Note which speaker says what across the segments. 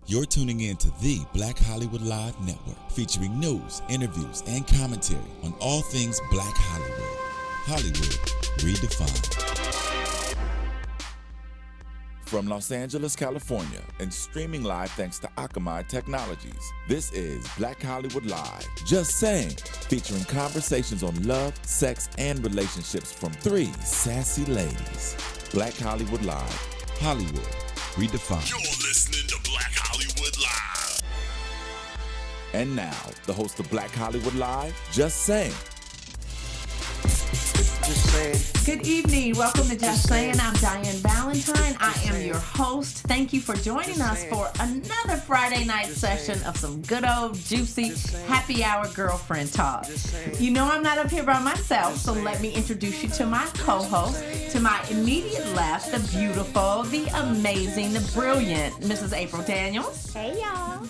Speaker 1: You're tuning in to the Black Hollywood Live Network, featuring news, interviews, and commentary on all things Black Hollywood. Hollywood redefined. From Los Angeles, California, and streaming live thanks to Akamai Technologies, this is Black Hollywood Live. Just saying, featuring conversations on love, sex, and relationships from three sassy ladies. Black Hollywood Live. Hollywood redefined.
Speaker 2: You're listening to Black Hollywood Live.
Speaker 1: And now, the host of Black Hollywood Live, Just Saying.
Speaker 3: Good evening. Welcome to Just Saying. I'm Diann Valentine. I am your host. Thank you for joining us for another Friday night session of some good old juicy happy hour girlfriend talk. You know I'm not up here by myself, so let me introduce you to my co-host. To my immediate left, the beautiful, the amazing, the brilliant Mrs. April Daniels.
Speaker 4: Hey, y'all.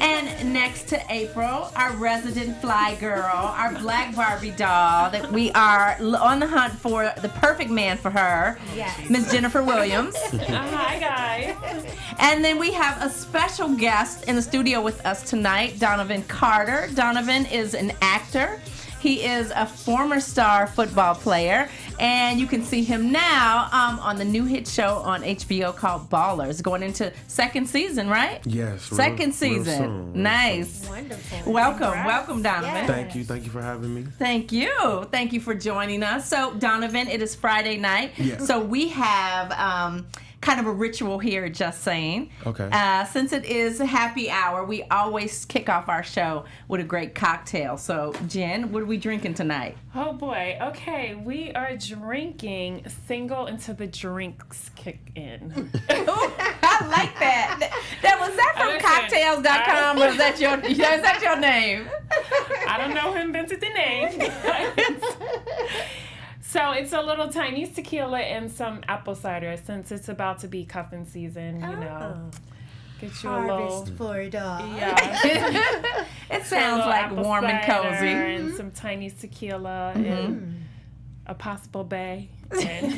Speaker 3: And next to April, our resident fly girl, our black Barbie doll, that we are on the hunt for the perfect man for her,
Speaker 4: Yes.
Speaker 3: Miss Jennifer Williams.
Speaker 4: Hi, guys.
Speaker 3: And then we have a special guest in the studio with us tonight, Donovan Carter. Donovan is an actor. He is a former star football player, and you can see him now on the new hit show on HBO called Ballers, going into second season, right?
Speaker 5: Yes.
Speaker 3: Second season. Nice.
Speaker 4: Wonderful.
Speaker 3: Welcome, Donovan.
Speaker 4: Yes.
Speaker 5: Thank you for having me.
Speaker 3: Thank you for joining us. So, Donovan, it is Friday night,
Speaker 5: Yeah.
Speaker 3: so we have kind of a ritual here, Just Saying.
Speaker 5: Okay.
Speaker 3: Since it is a happy hour, we always kick off our show with a great cocktail. So, Jen, what are we drinking tonight?
Speaker 6: Oh boy. Okay, we are drinking single until the drinks kick in.
Speaker 3: Ooh, I like that. Was that from
Speaker 6: Listen,
Speaker 3: cocktails.com or is that your name?
Speaker 6: I don't know who invented the name. So it's a little Chinese tequila and some apple cider since it's about to be cuffing season, you know. Get you a little
Speaker 4: Harvest for a dog.
Speaker 6: yeah.
Speaker 3: It sounds like
Speaker 6: apple
Speaker 3: warm and
Speaker 6: cider
Speaker 3: cozy.
Speaker 6: and some Chinese tequila and a possible bay. And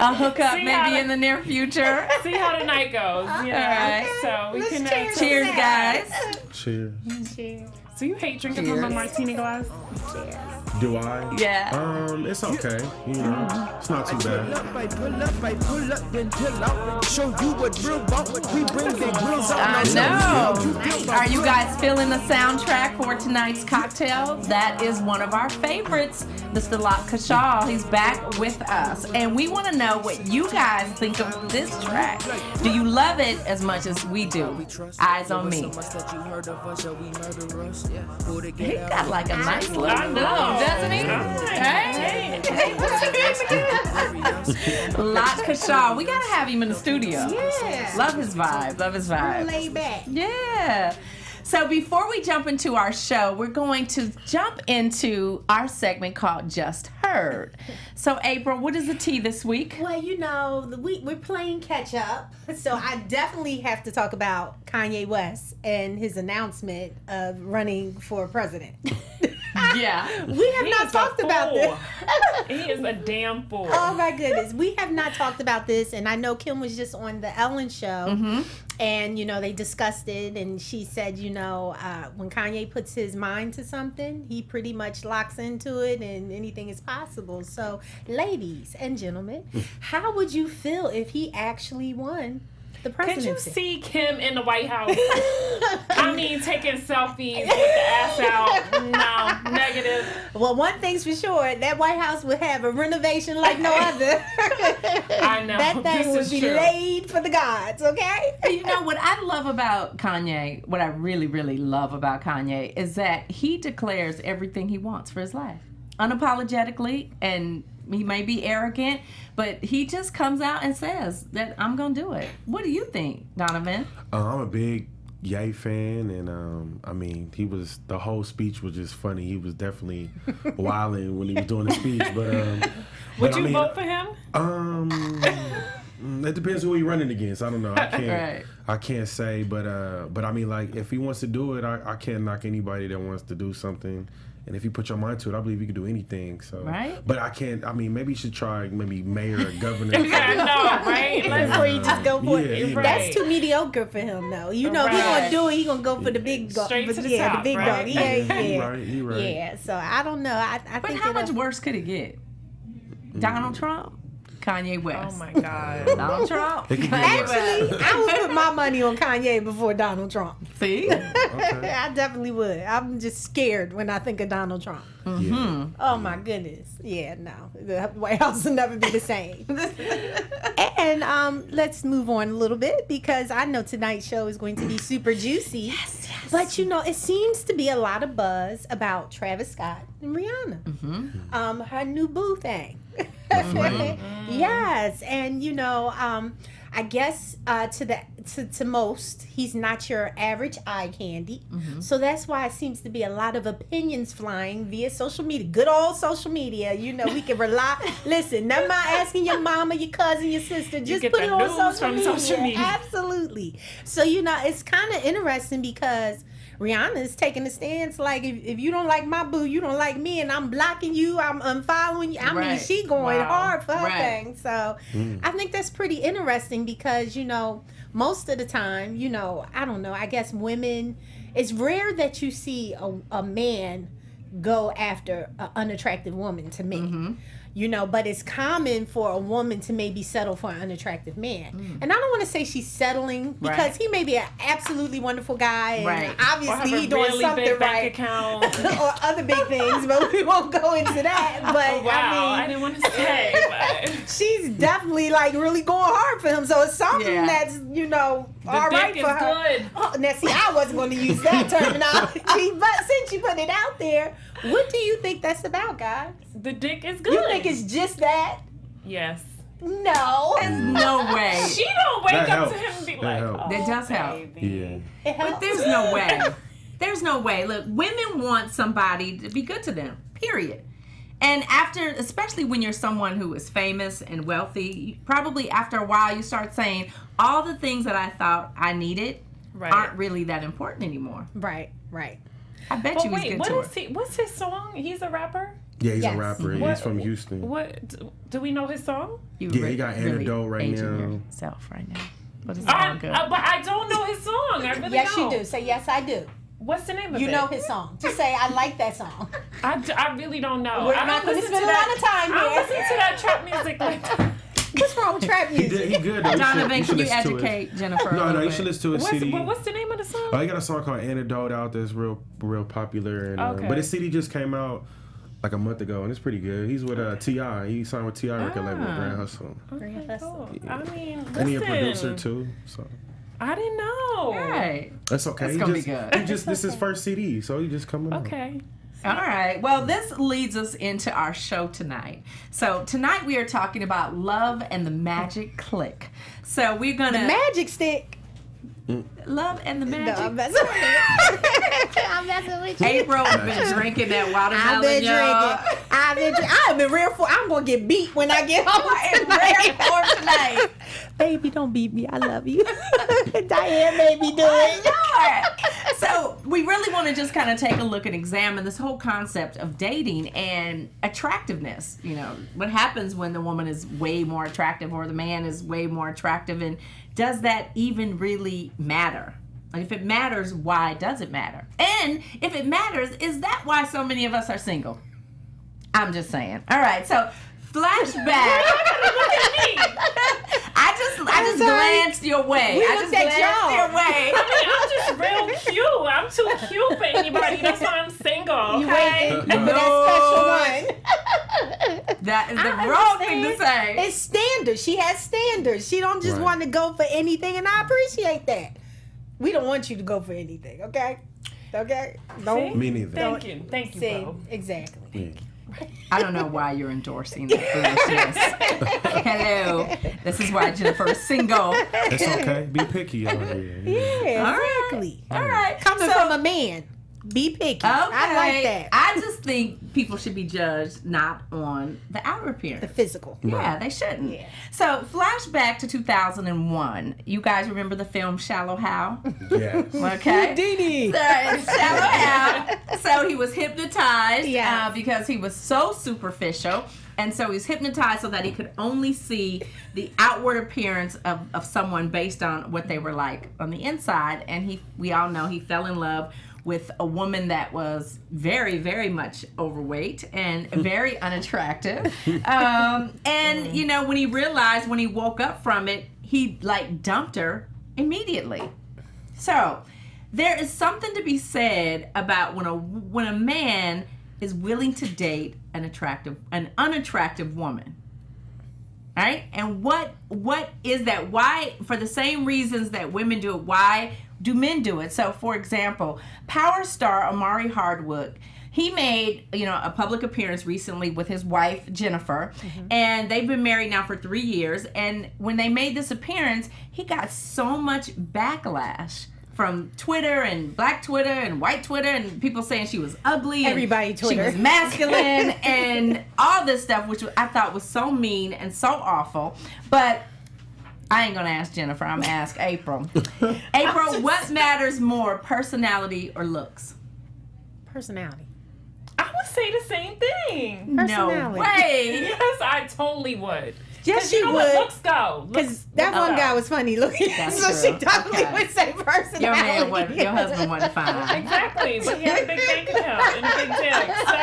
Speaker 3: A hookup
Speaker 6: See how
Speaker 3: maybe
Speaker 6: the-
Speaker 3: in the near future.
Speaker 6: see how the night goes, you know.
Speaker 3: right.
Speaker 6: So we
Speaker 4: Let's
Speaker 6: can
Speaker 3: Cheers, guys.
Speaker 5: Cheers.
Speaker 4: Cheers.
Speaker 6: So you hate drinking from a martini glass?
Speaker 5: Do I?
Speaker 3: Yeah.
Speaker 5: It's okay. You know, it's not too bad.
Speaker 7: I pull up, then chill out. Show you what real about. We bring the grills out.
Speaker 3: I know. Are you guys feeling the soundtrack for tonight's cocktail? That is one of our favorites, Mr. Lot Kashal. He's back with us. And we want to know what you guys think of this track. Do you love it as much as we do? Eyes on me. He got like a nice little
Speaker 6: know.
Speaker 3: doesn't he? Hey? Lot Kashal. We got to have him in the studio.
Speaker 4: Yeah.
Speaker 3: Love his vibe.
Speaker 4: Lay back.
Speaker 3: Yeah. So before we jump into our show, we're going to jump into our segment called Just Heard. So April, what is the tea this week?
Speaker 4: Well, you know, we're playing catch up, so I definitely have to talk about Kanye West and his announcement of running for president.
Speaker 3: Yeah.
Speaker 4: We have not talked about this.
Speaker 6: He is a damn fool.
Speaker 4: Oh my goodness, we have not talked about this, and I know Kim was just on the Ellen show, and you know they discussed it, and she said, you know, when Kanye puts his mind to something, he pretty much locks into it, and anything is possible. So, ladies and gentlemen, how would you feel if he actually won the
Speaker 6: Could
Speaker 4: presidency?
Speaker 6: you see Kim in the White House? I mean, taking selfies with the ass out. No, negative.
Speaker 4: Well, one thing's for sure, that White House would have a renovation like no other.
Speaker 6: I know.
Speaker 4: That thing
Speaker 6: This
Speaker 4: would
Speaker 6: is
Speaker 4: be
Speaker 6: true.
Speaker 4: laid for the gods, okay?
Speaker 3: You know what I love about Kanye, what I really, really love about Kanye is that he declares everything he wants for his life. Unapologetically, and he may be arrogant, but he just comes out and says that I'm going to do it. What do you think, Donovan?
Speaker 5: I'm a big Ye fan, and I mean, the whole speech was just funny. He was definitely wilding when he was doing the speech, but
Speaker 6: Would you vote for him?
Speaker 5: It depends who he running against. I don't know. I can't.
Speaker 3: Right.
Speaker 5: I can't say, but I mean, like, if he wants to do it, I can't knock anybody that wants to do something And if you put your mind to it, I believe you can do anything. So,
Speaker 3: Right.
Speaker 5: But I can't. I mean, maybe you should try maybe mayor or governor.
Speaker 6: I know, right?
Speaker 4: Before you just go for it.
Speaker 5: Yeah,
Speaker 6: right.
Speaker 4: That's too mediocre for him, though. You know, if he
Speaker 6: Right.
Speaker 4: gonna do it, he gonna go for the big dog.
Speaker 6: Straight to the
Speaker 4: yeah,
Speaker 6: top,
Speaker 4: the big
Speaker 6: right?
Speaker 4: dog. Yeah, yeah.
Speaker 5: You right.
Speaker 4: Yeah, so I don't know. I
Speaker 3: But
Speaker 4: think
Speaker 3: how much
Speaker 4: it'll-
Speaker 3: worse could it get? Donald Trump? Kanye West?
Speaker 6: Oh my God.
Speaker 3: Donald Trump?
Speaker 5: It could be
Speaker 3: Kanye
Speaker 5: worse.
Speaker 3: West.
Speaker 4: Actually, I would put my money on Kanye before Donald Trump.
Speaker 3: See?
Speaker 4: I definitely would. I'm just scared when I think of Donald Trump.
Speaker 5: Yeah.
Speaker 4: Oh my goodness. Yeah, no. The White House will never be the same. And let's move on a little bit because I know tonight's show is going to be super juicy. Yes. But you know, it seems to be a lot of buzz about Travis Scott and Rihanna. Her new boo thing. Yes, and you know, I guess to most, he's not your average eye candy. So that's why it seems to be a lot of opinions flying via social media. Good old social media. You know, we can rely. Listen, never mind asking your mama, your cousin, your sister. Just
Speaker 6: get
Speaker 4: put
Speaker 6: the
Speaker 4: it on
Speaker 6: news
Speaker 4: social
Speaker 6: from
Speaker 4: media.
Speaker 6: social media.
Speaker 4: Absolutely. So, you know, it's kind of interesting because Rihanna is taking a stance like if you don't like my boo, you don't like me, and I'm blocking you, I'm unfollowing you. I mean,
Speaker 3: Right.
Speaker 4: she going
Speaker 6: Wow.
Speaker 4: hard for her
Speaker 3: Right.
Speaker 4: thing. So I think that's pretty interesting because, you know, most of the time, you know, I don't know, I guess women, it's rare that you see a man go after an unattractive woman to me. You know, but it's common for a woman to maybe settle for an unattractive man. And I don't want to say she's settling because
Speaker 3: Right.
Speaker 4: he may be an absolutely wonderful guy and
Speaker 3: Right.
Speaker 6: Or have
Speaker 4: obviously
Speaker 6: a
Speaker 4: he's doing
Speaker 6: really
Speaker 4: something
Speaker 6: big bank
Speaker 4: right.
Speaker 6: account.
Speaker 4: Or other big things, but we won't go into that. But
Speaker 6: Oh, wow, I
Speaker 4: I mean,
Speaker 6: didn't want to say, but
Speaker 4: she's definitely like really going hard for him. So it's something
Speaker 3: Yeah.
Speaker 4: that's, you know,
Speaker 6: the
Speaker 4: all
Speaker 6: dick
Speaker 4: right
Speaker 6: is
Speaker 4: for her.
Speaker 6: good.
Speaker 4: Oh, now see, I wasn't going to use that terminology, but since you put it out there, what do you think that's about, guys?
Speaker 6: The dick is good.
Speaker 4: You think it's just that?
Speaker 6: Yes.
Speaker 4: No.
Speaker 3: There's no way.
Speaker 6: She don't wake
Speaker 5: That
Speaker 6: up to
Speaker 5: helps.
Speaker 6: him and be
Speaker 5: That
Speaker 6: like,
Speaker 5: helps.
Speaker 6: oh,
Speaker 3: That does help.
Speaker 6: baby.
Speaker 5: Yeah.
Speaker 4: It
Speaker 3: But
Speaker 4: helps.
Speaker 3: there's no way. There's no way. Look, women want somebody to be good to them, period. And after, especially when you're someone who is famous and wealthy, probably after a while you start saying, all the things that I thought I needed
Speaker 6: Right.
Speaker 3: aren't really that important anymore.
Speaker 4: Right, right.
Speaker 3: I bet
Speaker 6: But
Speaker 3: you he's
Speaker 6: wait,
Speaker 3: good
Speaker 6: what
Speaker 3: to
Speaker 6: is
Speaker 3: her.
Speaker 6: he? What's his song? He's a rapper.
Speaker 5: Yeah, he's
Speaker 4: Yes.
Speaker 5: a rapper.
Speaker 6: What-
Speaker 5: He's from Houston.
Speaker 6: What do we know his song?
Speaker 3: You
Speaker 5: Yeah, he got antidote right
Speaker 3: aging
Speaker 5: now.
Speaker 3: yourself right now. But it's
Speaker 6: I,
Speaker 3: all good.
Speaker 6: but I don't know his song. I really
Speaker 4: Yes,
Speaker 6: don't.
Speaker 4: you do. Say, yes, I do.
Speaker 6: What's the name of
Speaker 4: You
Speaker 6: it?
Speaker 4: know his song. Just say, I like that song.
Speaker 6: I really don't know.
Speaker 4: We're
Speaker 6: I
Speaker 4: not
Speaker 6: don't
Speaker 4: gonna
Speaker 6: listen
Speaker 4: spend
Speaker 6: to
Speaker 4: a lot
Speaker 6: that.
Speaker 4: of time
Speaker 6: I don't
Speaker 4: here.
Speaker 6: listen to that trap music like that.
Speaker 4: What's wrong with trap
Speaker 5: He
Speaker 4: music?
Speaker 5: good. Though.
Speaker 3: Donovan, can you
Speaker 5: listen to it.
Speaker 3: educate Jennifer a
Speaker 5: No,
Speaker 3: little
Speaker 5: you
Speaker 3: bit?
Speaker 5: should listen to his CD.
Speaker 6: What's the name of the song?
Speaker 5: Oh, he got a song called Antidote out that's real popular. And,
Speaker 6: Okay.
Speaker 5: but his CD just came out like a month ago, and it's pretty good. He's with T.I. He signed with T.I. record label, Grand Hustle.
Speaker 6: Okay, cool. I mean, listen.
Speaker 5: And he a producer too, so
Speaker 6: I didn't know.
Speaker 3: Right.
Speaker 5: that's okay.
Speaker 3: That's
Speaker 5: He
Speaker 3: gonna be
Speaker 5: just-
Speaker 3: good.
Speaker 5: He just this is his first CD, so he just coming out.
Speaker 6: Okay.
Speaker 3: All right. Well, this leads us into our show tonight. So tonight we are talking about love and the magic click. So we're gonna
Speaker 4: Magic stick.
Speaker 3: love and the
Speaker 4: No,
Speaker 3: magic.
Speaker 4: I'm messing with you. I'm messing with you.
Speaker 3: April has been drinking that watermelon.
Speaker 4: I've been
Speaker 3: y'all.
Speaker 4: drinking. I've been real for. I'm gonna get beat when I get home
Speaker 3: In rare form tonight.
Speaker 4: Baby, don't beat me. I love you. Diane made me do it.
Speaker 3: Lord. So we really want to just kind of take a look and examine this whole concept of dating and attractiveness. You know, what happens when the woman is way more attractive or the man is way more attractive, and does that even really matter? Like, if it matters, why does it matter? And if it matters, is that why so many of us are single? I'm just saying. All right, so flashback. I just glanced your way.
Speaker 4: We
Speaker 3: I
Speaker 4: looked
Speaker 3: just
Speaker 4: at
Speaker 3: glanced
Speaker 4: y'all.
Speaker 3: your way.
Speaker 6: I'm just real cute. I'm too cute for anybody. That's why I'm single.
Speaker 4: You
Speaker 6: Okay.
Speaker 4: waiting for that special one.
Speaker 3: That is the
Speaker 4: I
Speaker 3: wrong thing to
Speaker 4: understand.
Speaker 3: say.
Speaker 4: It's standards. She has standards. She don't just
Speaker 5: Right.
Speaker 4: want to go for anything, and I appreciate that. We don't want you to go for anything, okay? Okay? Don't.
Speaker 6: See?
Speaker 5: Me neither.
Speaker 6: Thank you. Thank you,
Speaker 4: See,
Speaker 6: bro.
Speaker 4: exactly.
Speaker 5: Yeah.
Speaker 3: I don't know why you're endorsing that foolishness. Hello. This is why Jennifer is single.
Speaker 5: It's okay. Be picky out here.
Speaker 4: Yeah,
Speaker 3: All right.
Speaker 4: exactly.
Speaker 3: All right.
Speaker 4: Coming
Speaker 3: So,
Speaker 4: from a man. Be picky.
Speaker 3: Okay.
Speaker 4: I like that.
Speaker 3: I just think people should be judged not on the outer appearance.
Speaker 4: The physical.
Speaker 3: Yeah, they shouldn't.
Speaker 4: Yeah.
Speaker 3: So, flashback to 2001. You guys remember the film Shallow Hal?
Speaker 5: Yes.
Speaker 3: Okay.
Speaker 7: Houdini.
Speaker 3: Shallow Hal. So he was hypnotized
Speaker 4: Yes.
Speaker 3: because he was so superficial. And so he's hypnotized so that he could only see the outward appearance of someone based on what they were like on the inside. And we all know he fell in love with a woman that was very, very much overweight and very unattractive. And, you know, when he woke up from it, he like dumped her immediately. So there is something to be said about when a man is willing to date an unattractive woman. All right? And what is that? Why, for the same reasons that women do it, why do men do it? So, for example, Power star Omari Hardwick, he made, a public appearance recently with his wife, Jennifer, and they've been married now for 3 years. And when they made this appearance, he got so much backlash from Twitter and Black Twitter and white Twitter and people saying she was ugly.
Speaker 4: Everybody
Speaker 3: and
Speaker 4: Twitter.
Speaker 3: She was masculine and all this stuff, which I thought was so mean and so awful. But I ain't going to ask Jennifer. I'm going to ask April. April, what matters more, personality or looks?
Speaker 4: Personality.
Speaker 6: I would say the same thing.
Speaker 3: No
Speaker 4: Personality.
Speaker 3: way.
Speaker 6: Yes, I totally would.
Speaker 4: Yes,
Speaker 6: 'Cause
Speaker 4: she
Speaker 6: you know
Speaker 4: would.
Speaker 6: what? Looks go.
Speaker 4: Because that one guy was funny looking,
Speaker 3: That's
Speaker 4: so
Speaker 3: true.
Speaker 4: she definitely
Speaker 3: Okay.
Speaker 4: would say personality.
Speaker 3: Your husband wasn't fine.
Speaker 6: Exactly, but he had a big bank account and a big dick, so.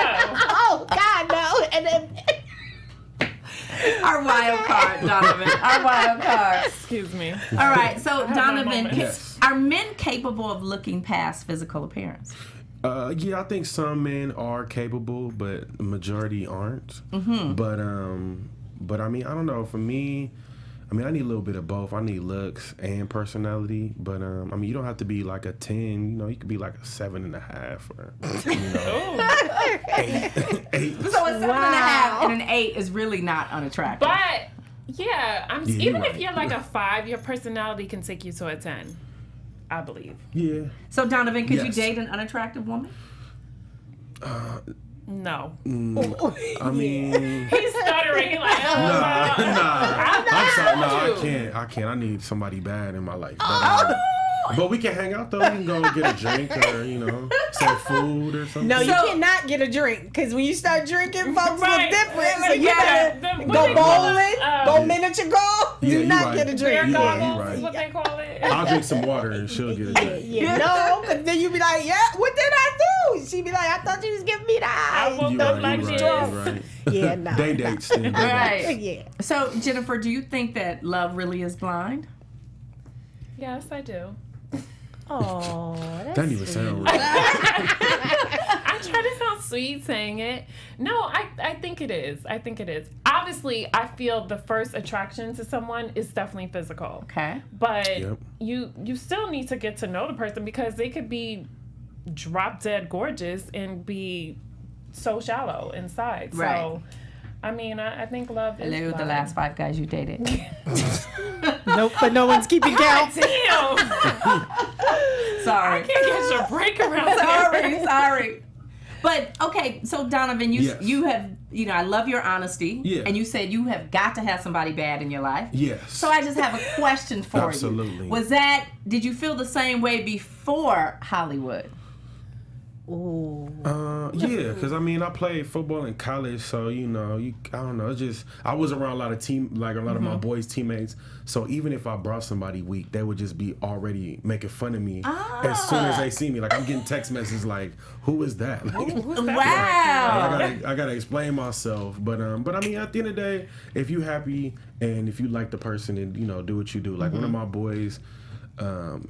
Speaker 4: Oh God, no! And then
Speaker 3: Our wild card, Donovan. Our wild card.
Speaker 6: Excuse me.
Speaker 3: All right, so
Speaker 6: my
Speaker 3: Donovan,
Speaker 6: moments.
Speaker 5: Yes.
Speaker 3: are men capable of looking past physical appearance?
Speaker 5: Yeah, I think some men are capable, but the majority aren't. But I mean, I don't know. For me, I mean, I need a little bit of both. I need looks and personality. But I mean, you don't have to be like a 10. You could be like a 7.5 or eight.
Speaker 3: So a 7.5 and an 8 is really not unattractive.
Speaker 6: But, yeah,
Speaker 5: you're
Speaker 6: even
Speaker 5: right.
Speaker 6: if you're like a 5, your personality can take you to a 10, I believe.
Speaker 5: Yeah.
Speaker 3: So Donovan, could you
Speaker 5: Yes.
Speaker 3: date an unattractive woman?
Speaker 6: No.
Speaker 5: I mean,
Speaker 6: He's stuttering. He's like, oh,
Speaker 5: nah. I'm sorry. No,
Speaker 6: you.
Speaker 5: I can't. I need somebody bad in my life. But we can hang out though. We can go get a drink or some food or something.
Speaker 4: no, you
Speaker 3: So-
Speaker 4: cannot get a drink because when you start drinking, folks
Speaker 6: Right.
Speaker 4: look different. So you
Speaker 3: Yeah.
Speaker 4: better
Speaker 6: What
Speaker 4: go
Speaker 6: they call it,
Speaker 4: bowling, go miniature golf.
Speaker 5: Yeah,
Speaker 4: Do
Speaker 5: you
Speaker 4: not
Speaker 5: right.
Speaker 4: get a
Speaker 6: Bear
Speaker 4: drink.
Speaker 5: Yeah, you
Speaker 6: goggles
Speaker 5: right.
Speaker 6: is what they call it.
Speaker 5: I'll drink some water and she'll get a drink.
Speaker 4: Yeah, no, because then you be like, yeah, what did I do? She be like, I thought you was giving me the
Speaker 6: I
Speaker 4: eye.
Speaker 6: woke
Speaker 5: You
Speaker 6: up
Speaker 5: right,
Speaker 6: like
Speaker 5: you
Speaker 6: this.
Speaker 5: right.
Speaker 4: Yeah, no.
Speaker 5: Day dates. Then, day dates.
Speaker 3: Right.
Speaker 4: Yeah.
Speaker 3: So Jennifer, do you think that love really is blind?
Speaker 6: Yes, I do.
Speaker 4: Oh, that's
Speaker 5: That didn't even sound right.
Speaker 6: I try to sound sweet saying it. No, I think it is. I think it is. Obviously, I feel the first attraction to someone is definitely physical.
Speaker 3: Okay.
Speaker 6: But
Speaker 5: Yep.
Speaker 6: you still need to get to know the person because they could be drop dead gorgeous and be so shallow inside.
Speaker 3: Right.
Speaker 6: So, I mean, I think love is
Speaker 3: Hello, the
Speaker 6: blind.
Speaker 3: last 5 guys you dated.
Speaker 4: nope, but no one's keeping count.
Speaker 6: Damn.
Speaker 3: Sorry.
Speaker 6: Can't get your break around here.
Speaker 3: Sorry. But okay, so Donovan,
Speaker 5: Yes.
Speaker 3: you have, I love your honesty.
Speaker 5: Yeah.
Speaker 3: And you said you have got to have somebody bad in your life.
Speaker 5: Yes.
Speaker 3: So I just have a question for
Speaker 5: Absolutely.
Speaker 3: you. Did you feel the same way before Hollywood?
Speaker 5: Yeah, because I mean, I played football in college, so I don't know. It's just I was around a lot of my boys' teammates. So even if I brought somebody weak, they would just be already making fun of me as soon as they see me. Like I'm getting text messages like, "Who is that?" Like,
Speaker 3: Wow.
Speaker 5: I gotta explain myself, but I mean, at the end of the day, if you happy and if you like the person and do what you do, like one of my boys,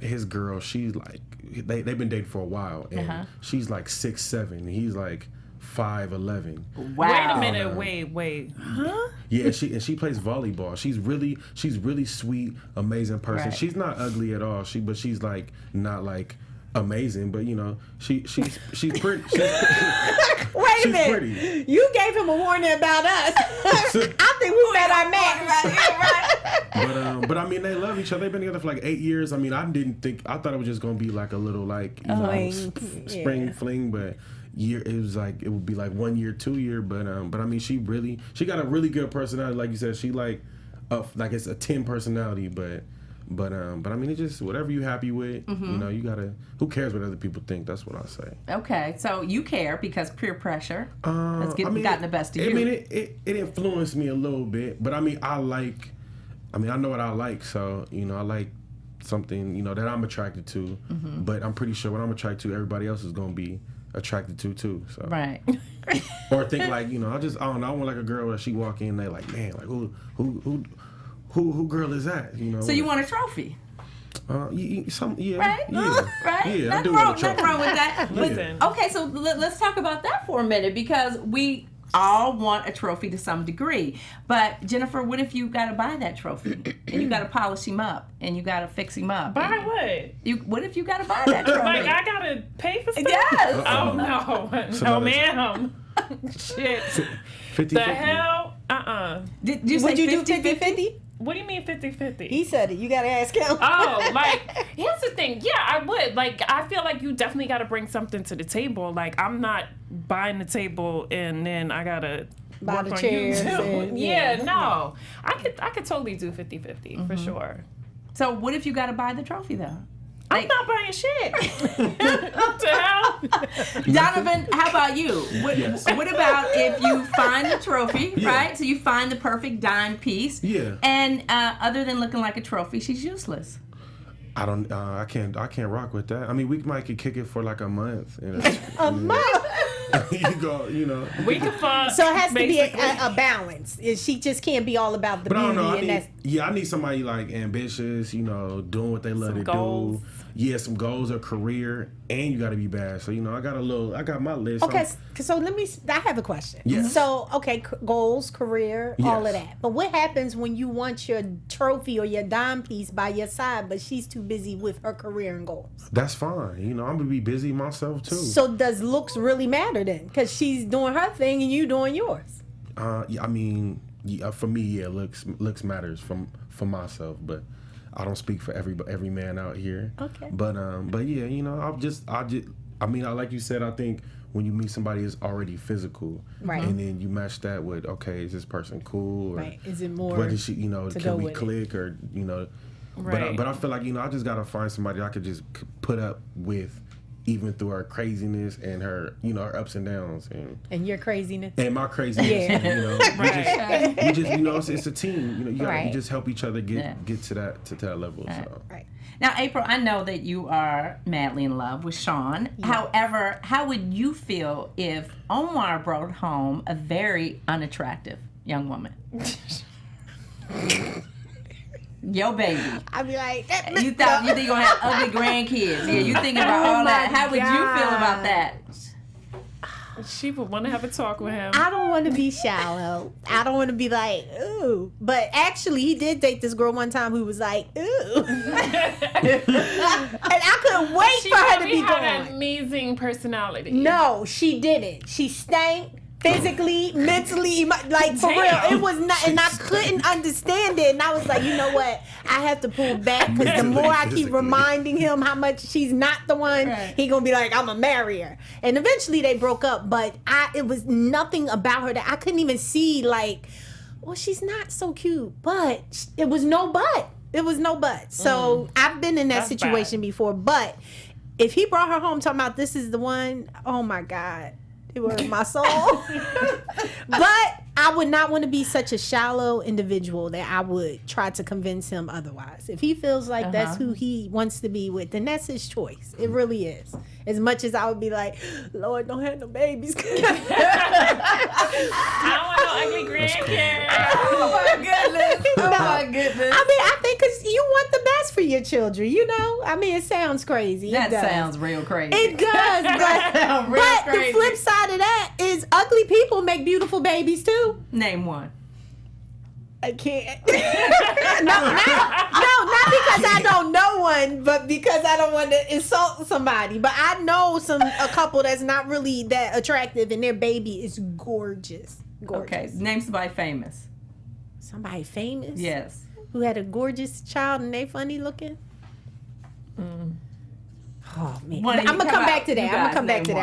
Speaker 5: his girl, she's like they've been dating for a while, and she's like 6'7", and he's like 5'11".
Speaker 3: Wow.
Speaker 6: Wait a minute. Wait. Huh?
Speaker 5: Yeah, she plays volleyball. She's really sweet, amazing person.
Speaker 3: Right.
Speaker 5: She's not ugly at all. But she's like not like amazing, but you know, she's pretty. She's
Speaker 4: Wait a minute.
Speaker 5: pretty.
Speaker 4: You gave him a warning about us. I think we met our match.
Speaker 5: But I mean, they love each other. They've been together for like 8 years. I mean, I thought it was just gonna be like a little like spring fling, but it was like it would be like 1 year, 2 year. But I mean, she got a really good personality. Like you said, she like it's a 10 personality, but I mean, it's just whatever you happy with. You know, you gotta. Who cares what other people think? That's what I say.
Speaker 3: Okay, so you care because peer pressure has gotten the best of you.
Speaker 5: I mean, it influenced me a little bit, but I mean, I know what I like, so you know, I like something, you know, that I'm attracted to. But I'm pretty sure what I'm attracted to, everybody else is gonna be attracted to too. So
Speaker 3: right.
Speaker 5: Or think like, you know, I don't know. I want like a girl where she walk in, they like, man, like who girl is that? You know.
Speaker 3: So you want a trophy?
Speaker 5: Right?
Speaker 3: Yeah.
Speaker 5: Right. Yeah,
Speaker 3: Nothing wrong with that.
Speaker 6: Listen.
Speaker 3: Okay, so let's talk about that for a minute because we all want a trophy to some degree. But Jennifer, what if you got to buy that trophy and you got to polish him up and you got to fix him up?
Speaker 6: Buy what?
Speaker 3: What if you got to buy that trophy?
Speaker 6: Like I got to pay for stuff?
Speaker 3: Yes.
Speaker 6: Oh no, ma'am. Shit.
Speaker 5: 50-50.
Speaker 6: The hell?
Speaker 3: Did you
Speaker 4: Would
Speaker 3: say
Speaker 4: you do
Speaker 3: 50-50?
Speaker 6: What do you mean 50-50?
Speaker 4: He said it. You gotta ask him.
Speaker 6: Oh, like, here's the thing. Yeah, I would. Like, I feel like you definitely got to bring something to the table. Like, I'm not buying the table and then I got to
Speaker 4: Buy
Speaker 6: work
Speaker 4: the
Speaker 6: on
Speaker 4: chairs
Speaker 6: you too.
Speaker 4: and-
Speaker 6: Yeah, no. I could totally do 50-50 for sure.
Speaker 3: So what if you got to buy the trophy though?
Speaker 6: I'm not buying shit. What the hell?
Speaker 3: Donovan, how about you?
Speaker 5: Yes.
Speaker 3: What about if you find the trophy,
Speaker 5: Yeah.
Speaker 3: right? So you find the perfect dime piece.
Speaker 5: Yeah.
Speaker 3: And other than looking like a trophy, she's useless.
Speaker 5: I can't rock with that. I mean, we might could kick it for like a month.
Speaker 4: A month.
Speaker 5: You go, you know.
Speaker 6: We can fuck.
Speaker 4: So it has to be
Speaker 6: basically.
Speaker 4: a balance. She just can't be all about the
Speaker 5: But I
Speaker 4: beauty.
Speaker 5: don't know.
Speaker 4: And
Speaker 5: I need somebody like ambitious, you know, doing what they love to
Speaker 6: goals.
Speaker 5: do. Yeah, some goals, a career, and you got to be bad. So you know, I got my list.
Speaker 4: okay, so I have a question.
Speaker 5: Yes.
Speaker 4: So, okay, goals, career, all of
Speaker 5: Yes.
Speaker 4: that. But what happens when you want your trophy or your dime piece by your side, but she's too busy with her career and goals?
Speaker 5: That's fine. You know, I'm gonna be busy myself too.
Speaker 4: So does looks really matter then? Because she's doing her thing and you doing yours.
Speaker 5: Yeah, I mean, for me, yeah, looks matters for myself, but I don't speak for every man out here.
Speaker 4: Okay.
Speaker 5: But yeah, you know, I mean, like you said, I think when you meet somebody who's already physical,
Speaker 4: Right.
Speaker 5: and then you match that with, okay, is this person cool? Or
Speaker 4: Right. Is it more?
Speaker 5: what is she? You know,
Speaker 4: to go
Speaker 5: can we
Speaker 4: with it?
Speaker 5: click or you know?
Speaker 6: Right.
Speaker 5: But I feel like, you know, I just gotta find somebody I could just put up with, even through her craziness and her, you know, her ups and downs and
Speaker 4: And your craziness.
Speaker 5: my craziness.
Speaker 4: Yeah.
Speaker 5: You know, we just you know, it's a team. You know, you just help each other get to that level. So.
Speaker 4: Right.
Speaker 3: Now, April, I know that you are madly in love with Sean. However, how would you feel if Omar brought home a very unattractive young woman? Your baby.
Speaker 4: I'd be like,
Speaker 3: You think you're gonna have ugly grandkids? Yeah, you thinking about all that? How would you feel about that?
Speaker 6: She would want to have a talk with him.
Speaker 4: I don't want to be shallow. I don't want to be like, ooh. But actually, he did date this girl one time who was like, ooh. And I couldn't wait
Speaker 6: She
Speaker 4: for her to
Speaker 6: probably
Speaker 4: be
Speaker 6: had an
Speaker 4: gone.
Speaker 6: amazing personality.
Speaker 4: No, she didn't. She stank. Physically, mentally, like for real,
Speaker 6: Damn.
Speaker 4: it was not, and I couldn't understand it. And I was like, you know what? I have to pull back because the
Speaker 5: Mentally,
Speaker 4: more I keep
Speaker 5: physically.
Speaker 4: reminding him how much she's not the one,
Speaker 3: Right.
Speaker 4: he gonna be like, I'm gonna marry her. And eventually they broke up. But it was nothing about her that I couldn't even see. Like, well, she's not so cute, but it was no but. It was no but. So I've been in that
Speaker 6: That's
Speaker 4: situation before. But if he brought her home talking about this is the one, oh my God. It was my soul. But I would not want to be such a shallow individual that I would try to convince him otherwise. If he feels like that's who he wants to be with, then that's his choice. It really is. As much as I would be like, Lord, don't have no babies.
Speaker 6: I don't want no ugly grandkids.
Speaker 3: Oh my goodness! Oh my goodness!
Speaker 4: I mean, I think because you want the best for your children, you know? I mean, it sounds crazy.
Speaker 3: That
Speaker 4: It does.
Speaker 3: sounds real crazy.
Speaker 4: It does, but,
Speaker 3: Real
Speaker 4: but the
Speaker 3: crazy.
Speaker 4: flip side of that is ugly people make beautiful babies too.
Speaker 3: Name one.
Speaker 4: I can't. No, not because I don't know one, but because I don't want to insult somebody. But I know a couple that's not really that attractive, and their baby is gorgeous.
Speaker 3: Okay, name somebody famous.
Speaker 4: Somebody famous?
Speaker 3: Yes.
Speaker 4: Who had a gorgeous child and they funny looking? Oh man, I'm gonna come back to that. I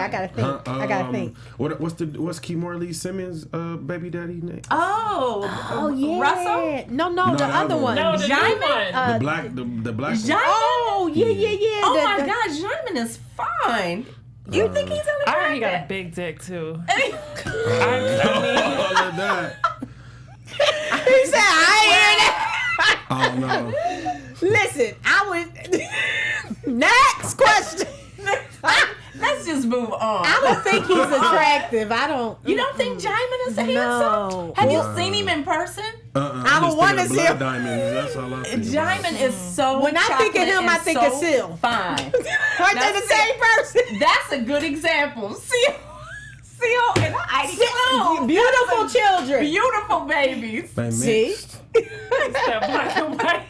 Speaker 4: gotta think. I gotta think.
Speaker 5: What's Key Morley Simmons' baby daddy name?
Speaker 3: Oh
Speaker 4: yeah.
Speaker 3: Russell?
Speaker 4: No, the other one.
Speaker 6: No, the new one.
Speaker 5: The black
Speaker 3: Jamin?
Speaker 5: one.
Speaker 4: Oh yeah.
Speaker 3: Oh my God, Jamin is fine. You think he's
Speaker 6: I
Speaker 3: unattractive?
Speaker 6: heard he got a big dick too.
Speaker 5: All of that.
Speaker 4: He said, I ain't hear that.
Speaker 5: Oh no.
Speaker 4: Listen, I would. Next question.
Speaker 3: Let's just move on.
Speaker 4: I don't think he's attractive. I don't.
Speaker 3: You don't think Jamin is handsome?
Speaker 4: No.
Speaker 3: Have you seen him in person?
Speaker 4: I don't want to see him.
Speaker 5: Diamonds. That's all I think about.
Speaker 3: Jamin is so.
Speaker 4: When I think of
Speaker 3: chocolate
Speaker 4: him, I
Speaker 3: and
Speaker 4: think
Speaker 3: so
Speaker 4: of Sil.
Speaker 3: Fine.
Speaker 4: Aren't they the same person?
Speaker 3: That's a good example. Seal and Heidi.
Speaker 4: Beautiful children.
Speaker 3: Beautiful babies.
Speaker 5: They
Speaker 4: See?
Speaker 5: mixed.
Speaker 6: That black and white.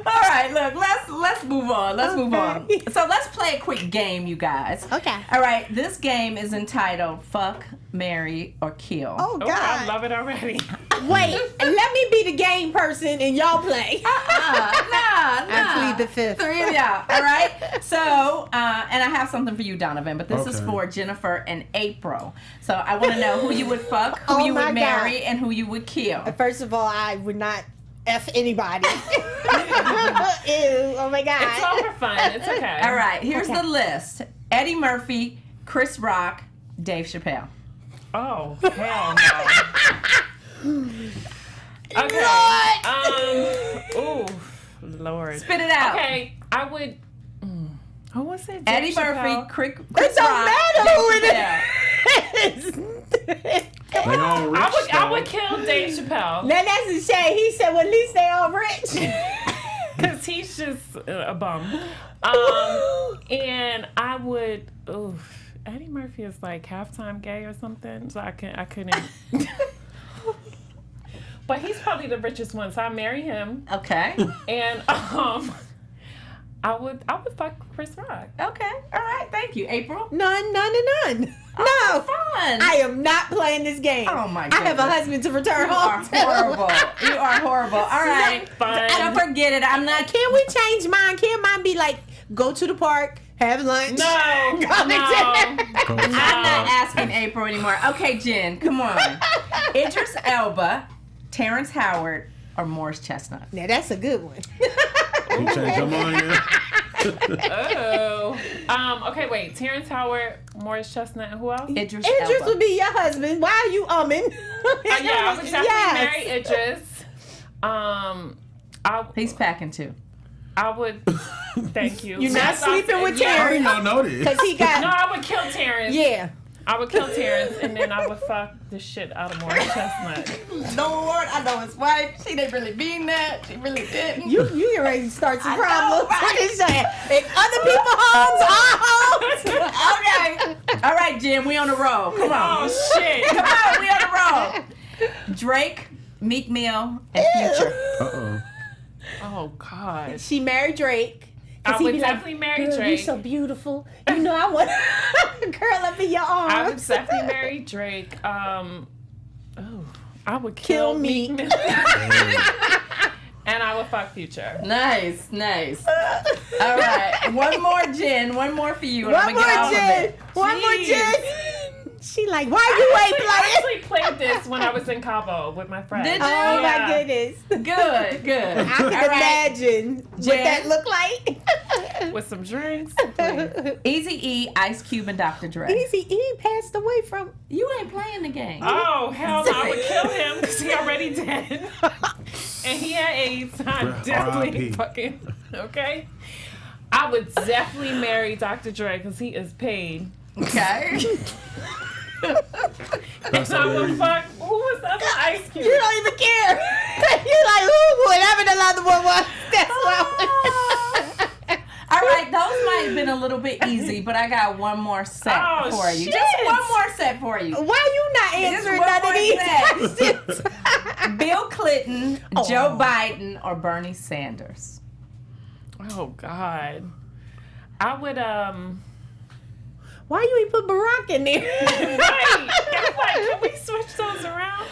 Speaker 3: All right, look, let's move on. Let's move on.
Speaker 4: Okay.
Speaker 3: So let's play a quick game, you guys.
Speaker 4: Okay.
Speaker 3: All right, this game is entitled Fuck, Marry, or Kill.
Speaker 4: Oh,
Speaker 6: Oh, I
Speaker 4: God.
Speaker 6: love it already.
Speaker 4: Wait, let me be the game person and y'all play.
Speaker 3: Nah.
Speaker 4: I plead the fifth.
Speaker 3: Three of y'all. All right. So, and I have something for you, Donovan, but this is
Speaker 5: Okay.
Speaker 3: for Jennifer and April. So I want to know who you would fuck, who
Speaker 4: Oh
Speaker 3: you
Speaker 4: my
Speaker 3: would marry,
Speaker 4: God.
Speaker 3: and who you would kill.
Speaker 4: First of all, I would not F anybody. Ew, oh my God.
Speaker 6: It's all for fun. It's okay.
Speaker 3: All right. Here's the list: Eddie Murphy, Chris Rock, Dave Chappelle.
Speaker 6: Oh, hell no. Okay. Ooh, Lord.
Speaker 3: Spit it out.
Speaker 6: Okay, I would. Who was it?
Speaker 3: Eddie
Speaker 6: Dave
Speaker 3: Murphy,
Speaker 6: Chappelle?
Speaker 3: Chris
Speaker 4: It don't
Speaker 3: Rock,
Speaker 4: matter who
Speaker 3: Dave
Speaker 4: it
Speaker 3: Chappelle.
Speaker 4: is.
Speaker 5: They all rich.
Speaker 6: I would kill Dave Chappelle
Speaker 4: Now that's a shame. He said, well, at least they all rich.
Speaker 6: because he's just a bum. And I would. Oof, Eddie Murphy is like halftime gay or something, so I couldn't. But he's probably the richest one, so I marry him.
Speaker 3: Okay.
Speaker 6: And I would fuck Chris Rock.
Speaker 3: Okay. All right. Thank you, April.
Speaker 4: None. No.
Speaker 3: Fun.
Speaker 4: I am not playing this game.
Speaker 3: Oh, my
Speaker 4: I have a
Speaker 3: goodness.
Speaker 4: husband to return
Speaker 3: You are
Speaker 4: home to.
Speaker 3: horrible. You are horrible. All right.
Speaker 6: Fun.
Speaker 3: Don't forget it. I'm not.
Speaker 4: Can we change mine? Can mine be like, go to the park, have lunch?
Speaker 6: No.
Speaker 4: Go to dinner?
Speaker 3: I'm not asking April anymore. Okay, Jen, come on. Idris Elba, Terrence Howard, or Morris Chestnut?
Speaker 4: Now that's a good one.
Speaker 5: You change your mind now?
Speaker 6: Oh. Okay, wait. Terrence Howard, Morris Chestnut, and who else?
Speaker 3: Idris
Speaker 4: Idris
Speaker 3: Elba.
Speaker 4: would be your husband. Why are you umming?
Speaker 6: Yeah, I would definitely marry Idris.
Speaker 3: He's packing too.
Speaker 6: I would. Thank you.
Speaker 4: You're not
Speaker 6: Yes, I
Speaker 4: sleeping
Speaker 6: said
Speaker 4: with
Speaker 6: yes.
Speaker 5: I did not know this.
Speaker 4: Because he got,
Speaker 6: No, I would kill Terrence.
Speaker 4: yeah.
Speaker 6: I would kill Terrence, and then I would fuck the shit out of Morris Chestnut.
Speaker 3: Lord, I know his wife. She didn't really mean that. She really didn't.
Speaker 4: You get ready to start some
Speaker 3: I know,
Speaker 4: problems.
Speaker 3: right?
Speaker 4: What is that? If other people's homes, our homes.
Speaker 3: Okay. All right, Jen, we on the roll. Come on.
Speaker 6: Oh shit!
Speaker 3: Come on, we on the roll. Drake, Meek Mill, and Future.
Speaker 5: Uh-oh.
Speaker 6: Oh god.
Speaker 4: She married Drake. 'Cause
Speaker 6: I
Speaker 4: he
Speaker 6: would
Speaker 4: be like,
Speaker 6: definitely marry
Speaker 4: "Girl,
Speaker 6: Drake.
Speaker 4: You're so beautiful. You know I want a girl up in your arms.
Speaker 6: I would definitely marry Drake. I would
Speaker 4: Kill
Speaker 6: kill
Speaker 4: Meek.
Speaker 6: Meek. And I would fuck Future.
Speaker 3: Nice. All right, one more, Jen. One more for you. And
Speaker 4: One
Speaker 3: I'm
Speaker 4: more
Speaker 3: gonna get off of
Speaker 4: Jen.
Speaker 3: it.
Speaker 4: One more
Speaker 6: Jeez.
Speaker 4: Jen. She like, why you ain't
Speaker 6: I
Speaker 4: playing?
Speaker 6: actually played this when I was in Cabo with my friends.
Speaker 3: Did you?
Speaker 4: Oh
Speaker 6: Yeah.
Speaker 4: my goodness.
Speaker 3: Good.
Speaker 4: I can
Speaker 3: All right.
Speaker 4: imagine what
Speaker 3: Jen.
Speaker 4: that look like.
Speaker 6: With some drinks.
Speaker 3: Eazy-E, Ice Cube, and Dr. Dre.
Speaker 4: Easy passed away from.
Speaker 3: You ain't playing the game.
Speaker 6: Oh, hell no. I would kill him because he already dead. And he had AIDS. I'm definitely
Speaker 5: R.I.P.
Speaker 6: fucking. Okay? I would definitely marry Dr. Dre because he is paid.
Speaker 3: Okay.
Speaker 5: That's
Speaker 6: And I
Speaker 5: how
Speaker 6: would
Speaker 5: you
Speaker 6: fuck. Who was the other Ice Cube?
Speaker 4: You don't even care. You like, ooh, whatever the other one was. That's what.
Speaker 3: All right, those might have been a little bit easy, but I got one more set
Speaker 6: Oh,
Speaker 3: for you.
Speaker 6: shit.
Speaker 3: Just one more set for you.
Speaker 4: Why you not answering
Speaker 3: one
Speaker 4: none of
Speaker 3: more
Speaker 4: these
Speaker 3: set.
Speaker 4: questions?
Speaker 3: Bill Clinton, Joe Biden, or Bernie Sanders?
Speaker 6: Oh God. I would
Speaker 4: Why you ain't put Barack in there?
Speaker 6: Right. It's like, can we switch those around?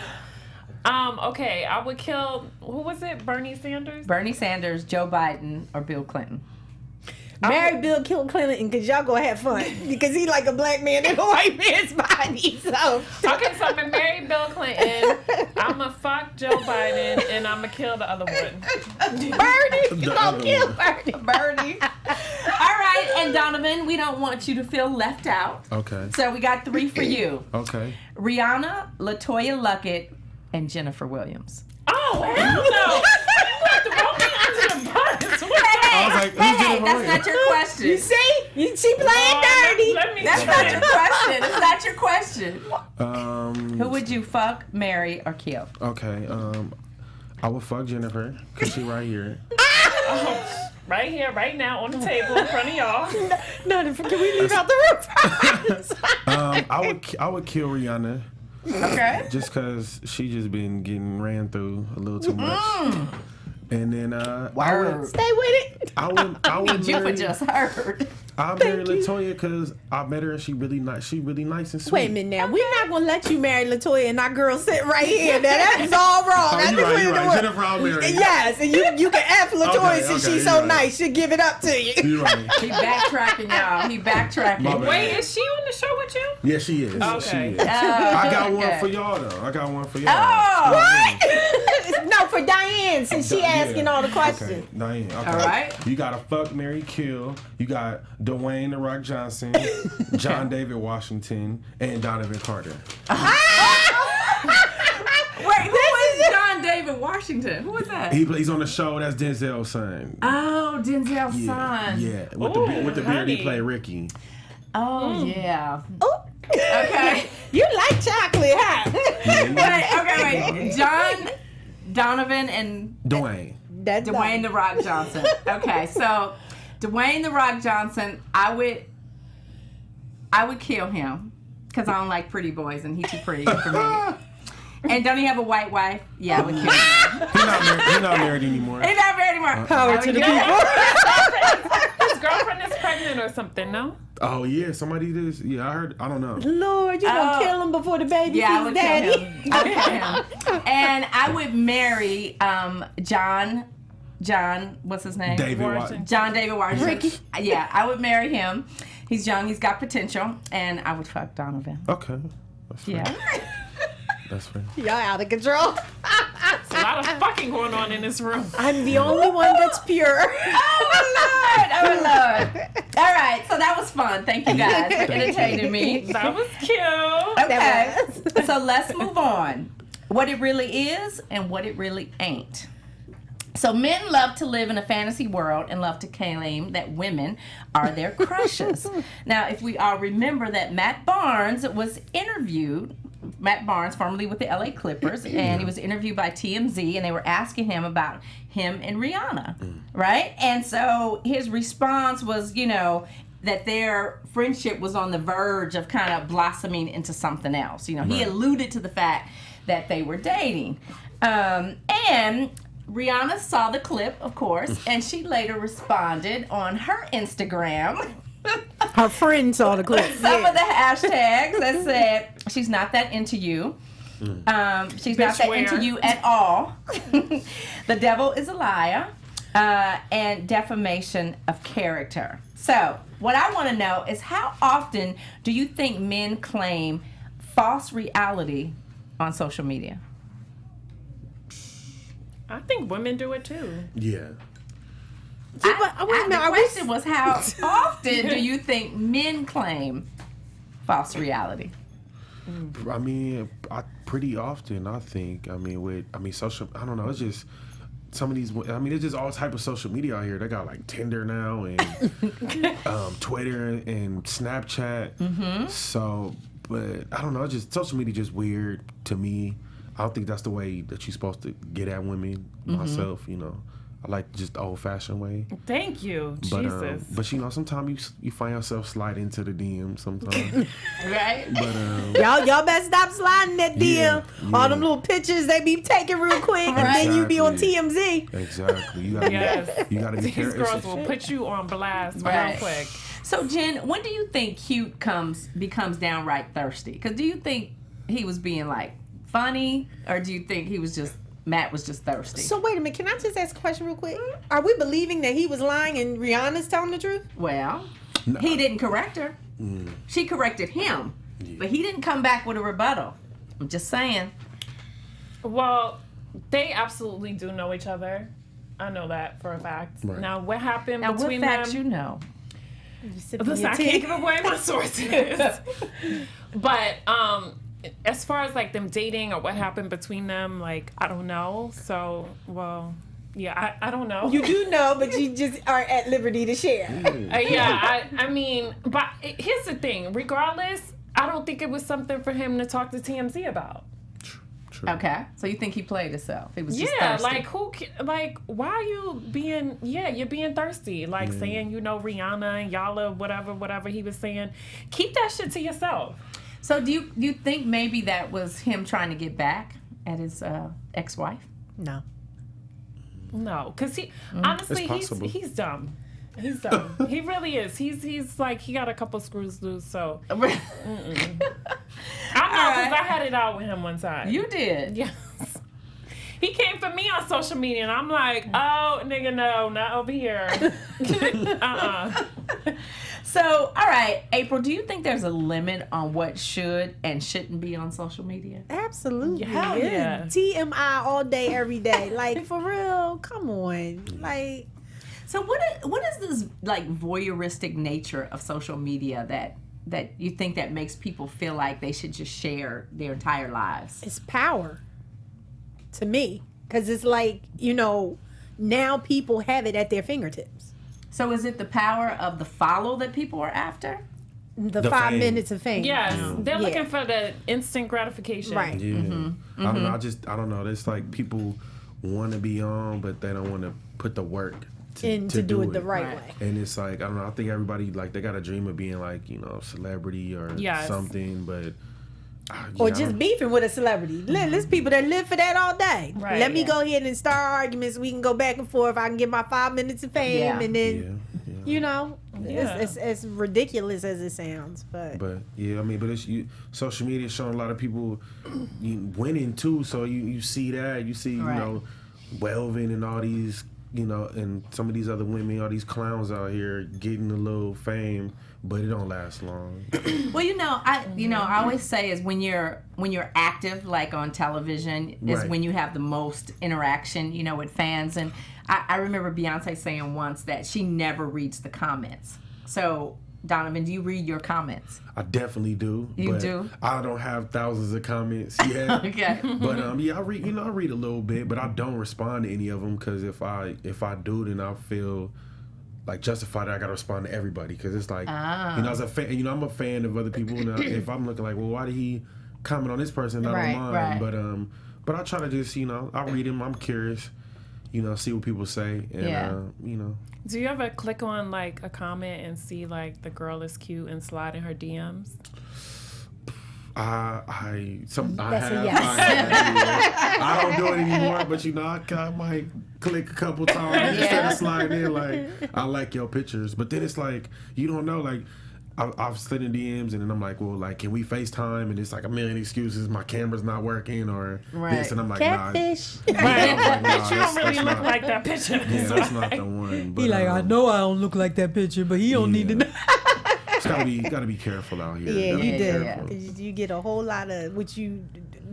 Speaker 6: Okay, I would kill, who was it? Bernie Sanders?
Speaker 3: Bernie Sanders, Joe Biden, or Bill Clinton.
Speaker 4: Marry Bill Clinton because y'all gonna have fun because he like a black man in a white man's body. So
Speaker 6: Okay, so I'm gonna marry Bill Clinton. I'm gonna fuck Joe Biden, and I'm gonna kill the other one.
Speaker 4: Bernie, you gonna kill Bernie.
Speaker 3: Bernie. All right, and Donovan, we don't want you to feel left out.
Speaker 5: Okay.
Speaker 3: So we got 3 for you.
Speaker 5: Okay.
Speaker 3: Rihanna, LaToya Luckett, and Jennifer Williams.
Speaker 6: Oh, hell no! You have to roll me under the bus.
Speaker 5: I was like, who's
Speaker 3: Hey,
Speaker 5: Jennifer
Speaker 3: that's
Speaker 5: Williams?
Speaker 3: not your question.
Speaker 4: You see, she playing dirty.
Speaker 6: Let me
Speaker 3: That's
Speaker 6: see.
Speaker 3: not your question. It's not your question. Who
Speaker 5: Who
Speaker 3: would you fuck, marry, or kill?
Speaker 5: Okay. I would fuck Jennifer because she right here.
Speaker 6: Right here, right now, on the table in front of y'all.
Speaker 4: No, can we leave out the room?
Speaker 5: I would kill Rihanna
Speaker 3: Okay.
Speaker 5: just because she just been getting ran through a little too much. And then
Speaker 3: Word.
Speaker 4: Stay with it.
Speaker 5: I would
Speaker 3: You
Speaker 5: marry.
Speaker 3: just heard.
Speaker 5: I'll marry LaToya because I met her and she really nice. She really nice and sweet.
Speaker 4: Wait a minute now. We're not gonna let you marry LaToya and our girl sit right here. Now that is all wrong.
Speaker 5: Oh,
Speaker 4: I
Speaker 5: you
Speaker 4: think
Speaker 5: right.
Speaker 4: we're
Speaker 5: You
Speaker 4: in the
Speaker 5: right.
Speaker 4: world.
Speaker 5: Jennifer, I'll marry.
Speaker 4: Yes, and you can F LaToya
Speaker 5: Okay,
Speaker 4: since
Speaker 5: okay,
Speaker 4: she's
Speaker 5: you
Speaker 4: so
Speaker 5: right.
Speaker 4: nice. She'll give it up to you.
Speaker 5: You right.
Speaker 3: He backtracking, y'all. He backtracking.
Speaker 5: My bad.
Speaker 6: Wait, is she on the show with you?
Speaker 5: Yeah, she is.
Speaker 6: Okay.
Speaker 5: She is. I got one
Speaker 3: okay.
Speaker 5: for y'all though. I got one for y'all.
Speaker 3: Oh.
Speaker 4: What? No, for Diane, since she asking all the questions.
Speaker 5: Okay, Diane. Okay.
Speaker 3: All right.
Speaker 5: You got to fuck, marry, kill. You got Dwayne The Rock Johnson, John David Washington, and Donovan Carter.
Speaker 3: Wait, who is John David Washington? Who is that?
Speaker 5: He's on the show. That's Denzel's son.
Speaker 3: Oh, Denzel's son.
Speaker 5: Yeah.
Speaker 6: Ooh,
Speaker 5: With the beard, he
Speaker 6: honey.
Speaker 5: played Ricky.
Speaker 3: Oh, yeah.
Speaker 4: Oh.
Speaker 3: Okay.
Speaker 4: You like chocolate, huh?
Speaker 3: Wait. John, Donovan, and
Speaker 5: Dwayne.
Speaker 4: That's
Speaker 3: Dwayne The Rock Johnson. Okay, so Dwayne The Rock Johnson, I would kill him because I don't like pretty boys and he's too pretty for me. And don't he have a white wife? Yeah, I would kill him.
Speaker 5: He's not married anymore.
Speaker 3: He's not married anymore.
Speaker 4: Power to the people.
Speaker 6: His girlfriend is pregnant or something, no?
Speaker 5: Oh yeah, somebody did. Yeah, I heard. I don't know.
Speaker 4: Lord, you gonna kill him before the baby
Speaker 3: Yeah, I
Speaker 4: sees
Speaker 3: would
Speaker 4: daddy.
Speaker 3: kill him. I would kill him. And I would marry John, what's his name?
Speaker 5: David
Speaker 6: Washington.
Speaker 3: John David Washington.
Speaker 4: Ricky.
Speaker 3: Yeah, I would marry him. He's young, he's got potential, and I would fuck Donovan.
Speaker 5: Okay. That's fair.
Speaker 3: Yeah.
Speaker 5: That's fair.
Speaker 4: Y'all out of control.
Speaker 6: There's a lot of fucking going on in this room.
Speaker 4: I'm the only one that's pure.
Speaker 3: Oh Lord. All right, so that was fun. Thank you guys for entertaining me.
Speaker 6: That was cute.
Speaker 3: Okay, so let's move on. What it really is and what it really ain't. So men love to live in a fantasy world and love to claim that women are their crushes. Now, if we all remember that Matt Barnes, formerly with the LA Clippers, and he was interviewed by TMZ, and they were asking him about him and Rihanna, right? And so his response was, that their friendship was on the verge of kind of blossoming into something else. He alluded to the fact that they were dating. And Rihanna saw the clip, of course, and she later responded on her Instagram.
Speaker 4: Her friend saw the clip.
Speaker 3: Some of the hashtags that said, she's not that into you. She's not that into you at all. The devil is a liar. And defamation of character. So, what I want to know is how often do you think men claim false reality on social media?
Speaker 6: I think women do it too.
Speaker 5: Yeah.
Speaker 3: The question was how often do you think men claim false reality?
Speaker 5: I mean, pretty often. I think. Social. I don't know. It's just some of these. It's just all type of social media out here. They got like Tinder now and Twitter and Snapchat. Mm-hmm. So, but I don't know. It's just social media. Just weird to me. I don't think that's the way that you're supposed to get at women. Myself, I like just the old-fashioned way.
Speaker 6: Thank you,
Speaker 5: But
Speaker 6: Jesus.
Speaker 5: but you know, sometimes you find yourself sliding into the DM sometimes.
Speaker 3: Right?
Speaker 5: But
Speaker 4: Y'all better stop sliding that DM.
Speaker 5: Yeah,
Speaker 4: All them little pictures they be taking real quick, and then you be on
Speaker 5: Exactly.
Speaker 4: TMZ.
Speaker 5: exactly, you gotta
Speaker 6: Yes.
Speaker 5: you gotta be
Speaker 6: These
Speaker 5: careful.
Speaker 6: girls will put you on blast
Speaker 3: Right.
Speaker 6: real quick.
Speaker 3: So, Jen, when do you think Cute becomes downright thirsty? Because do you think he was being like funny, or do you think Matt was just thirsty?
Speaker 4: So wait a minute, can I just ask a question real quick? Are we believing that he was lying and Rihanna's telling the truth?
Speaker 3: Well, he didn't correct her. She corrected him, but he didn't come back with a rebuttal. I'm just saying.
Speaker 6: Well, they absolutely do know each other. I know that for a fact.
Speaker 5: Right.
Speaker 6: Now, what happened
Speaker 3: Now, what
Speaker 6: between
Speaker 3: facts
Speaker 6: them?
Speaker 3: you know?
Speaker 6: Listen, I can't give away my sources. But as far as like them dating or what happened between them, like I don't know. So, well, yeah, I don't know.
Speaker 4: You do know, but you just are at liberty to share.
Speaker 6: I mean, but here's the thing. Regardless, I don't think it was something for him to talk to TMZ about.
Speaker 5: True.
Speaker 3: Okay, so you think he played himself? He was just
Speaker 6: Yeah,
Speaker 3: thirsty.
Speaker 6: like why are you being? Yeah, you're being thirsty. Like saying Rihanna and y'all are whatever he was saying. Keep that shit to yourself.
Speaker 3: So do you think maybe that was him trying to get back at his ex-wife?
Speaker 4: No.
Speaker 6: No, because honestly,
Speaker 5: It's possible.
Speaker 6: he's dumb. He's dumb. He really is. He's like he got a couple screws loose. So I know because I had it out with him one time.
Speaker 3: You did.
Speaker 6: Yes. He came for me on social media, and I'm like, oh, nigga, no, not over here.
Speaker 3: So, all right, April, do you think there's a limit on what should and shouldn't be on social media?
Speaker 4: Absolutely.
Speaker 6: Hell yeah.
Speaker 4: TMI all day, every day. Like, for real, come on. Like,
Speaker 3: So what is this like voyeuristic nature of social media that you think that makes people feel like they should just share their entire lives?
Speaker 4: it's power to me. Because it's like, now people have it at their fingertips.
Speaker 3: So is it the power of the follow that people are after?
Speaker 4: The
Speaker 5: The
Speaker 4: 5
Speaker 5: fame.
Speaker 4: minutes of fame.
Speaker 6: Yes, they're
Speaker 4: Yeah.
Speaker 6: looking for the instant gratification.
Speaker 4: Right.
Speaker 5: Yeah. I don't know. I don't know. It's like people want to be on, but they don't want to put the work
Speaker 4: And to do it the right
Speaker 3: Right.
Speaker 4: way.
Speaker 5: And it's like, I don't know. I think everybody like they got a dream of being like celebrity or
Speaker 6: Yes.
Speaker 5: something, but
Speaker 4: Or just beefing with a celebrity. There's people that live for that all day.
Speaker 6: Right,
Speaker 4: Let me
Speaker 3: yeah.
Speaker 4: go ahead and start arguments. We can go back and forth. I can get my 5 minutes of fame,
Speaker 3: Yeah.
Speaker 4: and then
Speaker 5: Yeah.
Speaker 6: Yeah.
Speaker 4: it's as ridiculous as it sounds. But
Speaker 5: But yeah, I mean, but it's social media showing a lot of people winning too. So you see that, you see
Speaker 3: Right.
Speaker 5: Welvin and all these and some of these other women, all these clowns out here getting a little fame, but it don't last long.
Speaker 3: Well, I always say is when you're active, like on television, is
Speaker 5: Right.
Speaker 3: when you have the most interaction, with fans. And I remember Beyonce saying once that she never reads the comments. So, Donovan, do you read your comments?
Speaker 5: I definitely do.
Speaker 3: You
Speaker 5: but
Speaker 3: do?
Speaker 5: I don't have thousands of comments yet.
Speaker 3: Okay.
Speaker 5: But I read. I read a little bit, but I don't respond to any of them because if I do, then I feel like justified that I gotta respond to everybody because it's like as a fan, I'm a fan of other people. And if I'm looking like, well, why did he comment on this person? Not
Speaker 4: Right,
Speaker 5: on mine.
Speaker 3: right.
Speaker 5: But I try to just I read him. I'm curious. See what people say, and
Speaker 3: Yeah.
Speaker 6: Do you ever click on like a comment and see like the girl is cute and slide in her DMs?
Speaker 5: I
Speaker 4: That's a
Speaker 5: have.
Speaker 4: yes.
Speaker 5: I don't do it anymore, but I might click a couple times instead of sliding in like I like your pictures. But then it's like you don't know like. I've slid in DMs and then I'm like, well, like, can we FaceTime? And it's like a million excuses. My camera's not working or this, and I'm like,
Speaker 4: catfish.
Speaker 5: nah. I'm like, nah,
Speaker 6: But you don't really look
Speaker 5: not,
Speaker 6: like that picture.
Speaker 5: yeah, that's not the one. But,
Speaker 7: I know I don't look like that picture, but he don't need to know.
Speaker 5: It's gotta be careful out here.
Speaker 4: Yeah,
Speaker 5: Gotta
Speaker 4: you
Speaker 5: be
Speaker 4: did.
Speaker 5: careful.
Speaker 4: 'Cause you get a whole lot of what you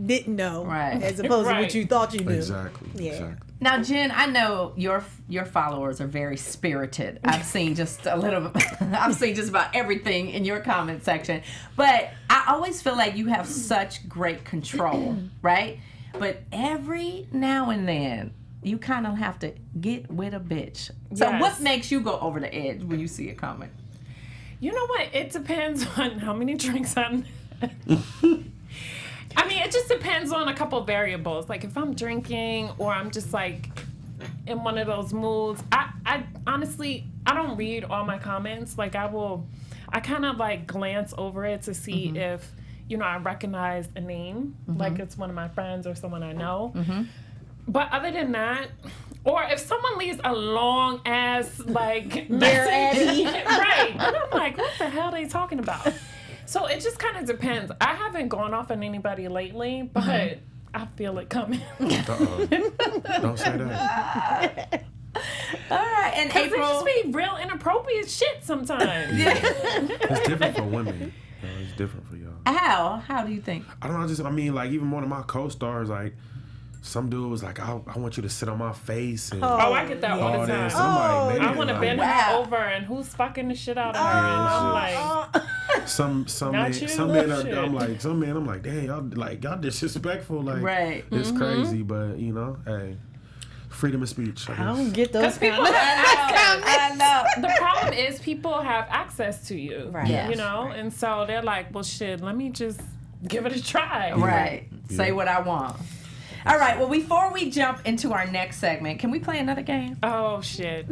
Speaker 4: didn't know,
Speaker 3: Right.
Speaker 4: as opposed to what
Speaker 6: Right.
Speaker 4: you thought you knew.
Speaker 5: Exactly.
Speaker 4: Yeah.
Speaker 5: Exactly.
Speaker 3: Now, Jen, I know your followers are very spirited. I've seen just a little. I've seen just about everything in your comment section, but I always feel like you have such great control, right? But every now and then, you kind of have to get with a bitch. So,
Speaker 6: Yes.
Speaker 3: what makes you go over the edge when you see a comment?
Speaker 6: You know what? It depends on how many drinks I'm. I mean, it just depends on a couple of variables. Like if I'm drinking or I'm just like in one of those moods. I honestly, I don't read all my comments. Like I kind of like glance over it to see if, you know, I recognize a name, like it's one of my friends or someone I know. But other than that, or if someone leaves a long ass like message, right? And I'm like, what the hell are they talking about? So it just kind of depends. I haven't gone off on anybody lately, but I feel it coming.
Speaker 5: Don't say that.
Speaker 3: All right, and
Speaker 6: Because it
Speaker 3: April.
Speaker 6: just be real inappropriate shit sometimes.
Speaker 5: It's different for women. You know, it's different for y'all.
Speaker 3: How do you think?
Speaker 5: I don't know. I mean, like even one of my co-stars, like some dude was like, I want you to sit on my face. And
Speaker 6: I get that all the time.
Speaker 5: So I'm like, man,
Speaker 6: I want to bend her over, and who's fucking the shit out of her? And I'm like,
Speaker 5: some
Speaker 6: Not you?
Speaker 5: men are,
Speaker 6: Shit.
Speaker 5: I'm like, dang, y'all disrespectful. Like,
Speaker 3: Right.
Speaker 5: it's crazy, but you know, hey, freedom of speech. I
Speaker 4: I
Speaker 5: guess.
Speaker 4: don't get those
Speaker 6: people,
Speaker 3: I know.
Speaker 6: the problem is people have access to you,
Speaker 4: Right.
Speaker 3: Yes.
Speaker 6: you know, and so they're like, well, shit, let me just give it a try.
Speaker 3: Right. Say what I want. All right. Well, before we jump into our next segment, can we play another game?
Speaker 6: Oh shit.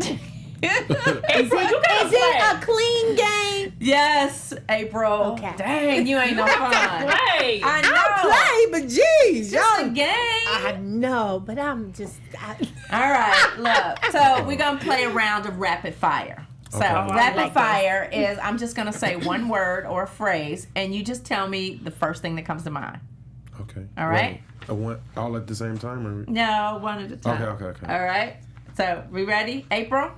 Speaker 4: Is it a clean game?
Speaker 3: Yes, April.
Speaker 4: Okay.
Speaker 3: Dang, you ain't no fun.
Speaker 6: Right.
Speaker 3: I know.
Speaker 4: I play, but geez,
Speaker 3: Just a
Speaker 4: y'all.
Speaker 3: game.
Speaker 4: I know, but I'm just.
Speaker 3: All right, look. So we're gonna play a round of rapid fire. So
Speaker 5: Okay.
Speaker 3: rapid
Speaker 4: like
Speaker 3: fire is I'm just gonna say one word or a phrase, and you just tell me the first thing that comes to mind.
Speaker 5: Okay.
Speaker 3: All right.
Speaker 5: All at the same time, or
Speaker 3: No, one at a time.
Speaker 5: Okay.
Speaker 3: All right. So we ready? April.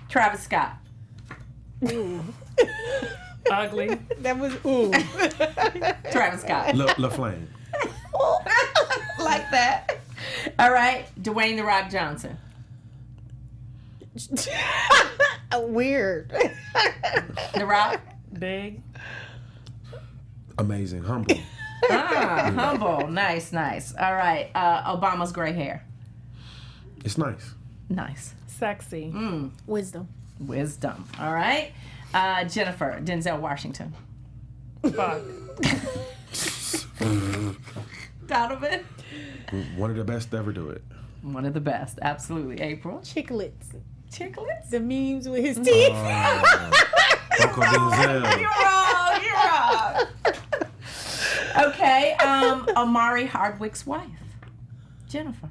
Speaker 3: Travis Scott.
Speaker 6: Ugly.
Speaker 4: That was ooh.
Speaker 3: Travis Scott.
Speaker 5: La Flame.
Speaker 3: Like that. All right. Dwayne The Rock Johnson.
Speaker 4: Weird.
Speaker 3: The Rock.
Speaker 6: Big.
Speaker 5: Amazing, humble.
Speaker 3: Humble. Nice. All right. Obama's gray hair.
Speaker 5: It's nice.
Speaker 3: Nice.
Speaker 6: Sexy.
Speaker 4: Wisdom.
Speaker 3: Wisdom. All right. Jennifer. Denzel Washington.
Speaker 6: Fuck.
Speaker 3: Donovan.
Speaker 5: One of the best to ever do it.
Speaker 3: One of the best. Absolutely. April.
Speaker 4: Chicklets.
Speaker 3: Chicklets.
Speaker 4: The memes with his teeth.
Speaker 5: Uncle Denzel.
Speaker 3: You're wrong. Okay. Amari Hardwick's wife. Jennifer.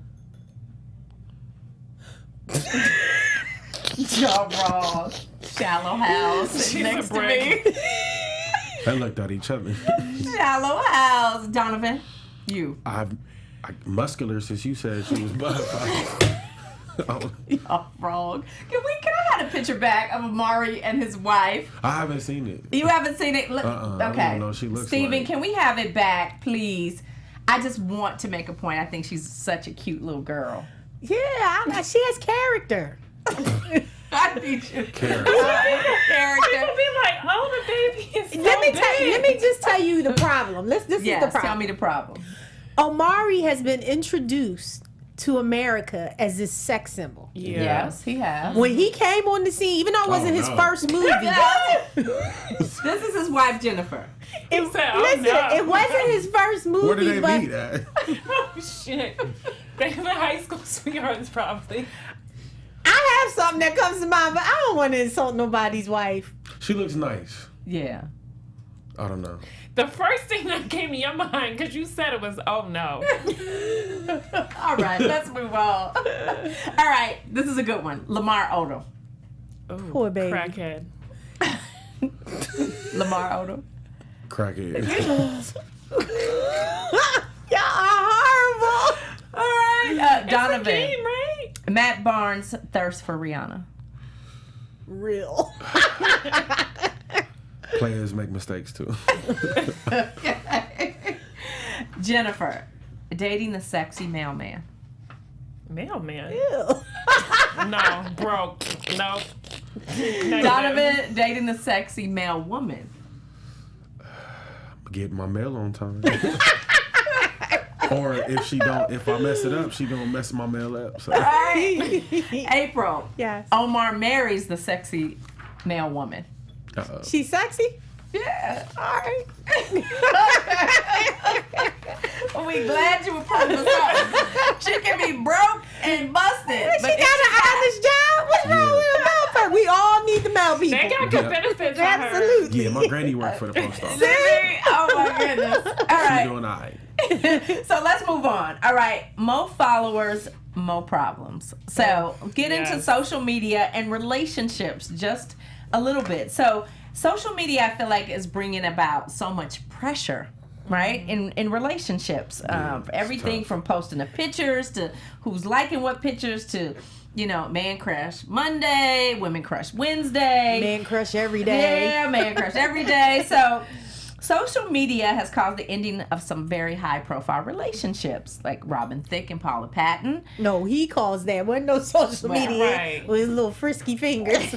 Speaker 3: Y'all wrong. Shallow Hal sitting next to me.
Speaker 5: They looked at each other.
Speaker 3: Shallow Hal. Donovan. You.
Speaker 5: I'm muscular since you said she was buff.
Speaker 3: Y'all wrong. Can I have a picture back of Amari and his wife?
Speaker 5: I haven't seen it.
Speaker 3: You haven't seen it? Look,
Speaker 5: I don't
Speaker 3: okay.
Speaker 5: even know what she looks
Speaker 3: Steven,
Speaker 5: like.
Speaker 3: can we have it back, please? I just want to make a point. I think she's such a cute little girl.
Speaker 4: Yeah, she has character.
Speaker 3: I need you.
Speaker 5: Character.
Speaker 3: Character.
Speaker 6: People be like, oh, the baby is so
Speaker 4: Let
Speaker 6: big.
Speaker 4: me just tell you the problem. This is the
Speaker 3: Yes,
Speaker 4: problem.
Speaker 3: tell me the problem.
Speaker 4: Omari has been introduced to America as this sex symbol.
Speaker 6: Yeah.
Speaker 3: Yes, he has.
Speaker 4: When he came on the scene, even though it wasn't his
Speaker 5: no.
Speaker 4: first movie,
Speaker 3: This is his wife, Jennifer.
Speaker 6: He said, oh,
Speaker 4: listen,
Speaker 6: no.
Speaker 4: it wasn't his first movie,
Speaker 5: Where did they
Speaker 4: but
Speaker 5: meet at?
Speaker 6: Oh, shit. They were high school sweethearts, probably.
Speaker 4: I have something that comes to mind, but I don't want to insult nobody's wife.
Speaker 5: She looks nice.
Speaker 3: Yeah.
Speaker 5: I don't know.
Speaker 6: The first thing that came to your mind, because you said it was, oh, no.
Speaker 3: All right, let's move on. All right, this is a good one. Lamar Odom.
Speaker 6: Ooh,
Speaker 4: Poor baby.
Speaker 6: Crackhead.
Speaker 3: Lamar Odom.
Speaker 5: Crackhead.
Speaker 4: Y'all are horrible.
Speaker 3: All right, Donovan.
Speaker 6: It's a game, right?
Speaker 3: Matt Barnes' thirst for Rihanna.
Speaker 4: Real.
Speaker 5: Players make mistakes too.
Speaker 3: Jennifer, dating the sexy mailman.
Speaker 6: Mailman.
Speaker 4: Ew.
Speaker 6: No, broke. No. Negative.
Speaker 3: Donovan, dating the sexy mail woman.
Speaker 5: Get my mail on time. Or if I mess it up, she gonna mess my mail up. So.
Speaker 3: Right. April.
Speaker 4: Yes.
Speaker 3: Omar marries the sexy mail woman.
Speaker 4: She's sexy?
Speaker 3: Yeah.
Speaker 4: All right.
Speaker 3: We glad you approved us up. She can be broke and busted.
Speaker 4: She got an honest job. What's wrong with a male person? We all need the male people.
Speaker 6: They got good benefits for her.
Speaker 4: Absolutely.
Speaker 5: Yeah, my granny worked for the post office.
Speaker 3: See? Oh my goodness. All
Speaker 5: She
Speaker 3: right.
Speaker 5: doing all right.
Speaker 3: So let's move on. All right. More followers, more problems. So get into social media and relationships just a little bit. So social media, I feel like, is bringing about so much pressure, right? In relationships. Everything
Speaker 5: tough.
Speaker 3: from posting the pictures to who's liking what pictures to, you know, man crush Monday, women crush Wednesday.
Speaker 4: Man crush every day.
Speaker 3: Yeah, man crush every day. So social media has caused the ending of some very high-profile relationships, like Robin Thicke and Paula Patton.
Speaker 4: No, he calls that. Wasn't no social media
Speaker 6: right.
Speaker 4: with his little frisky fingers.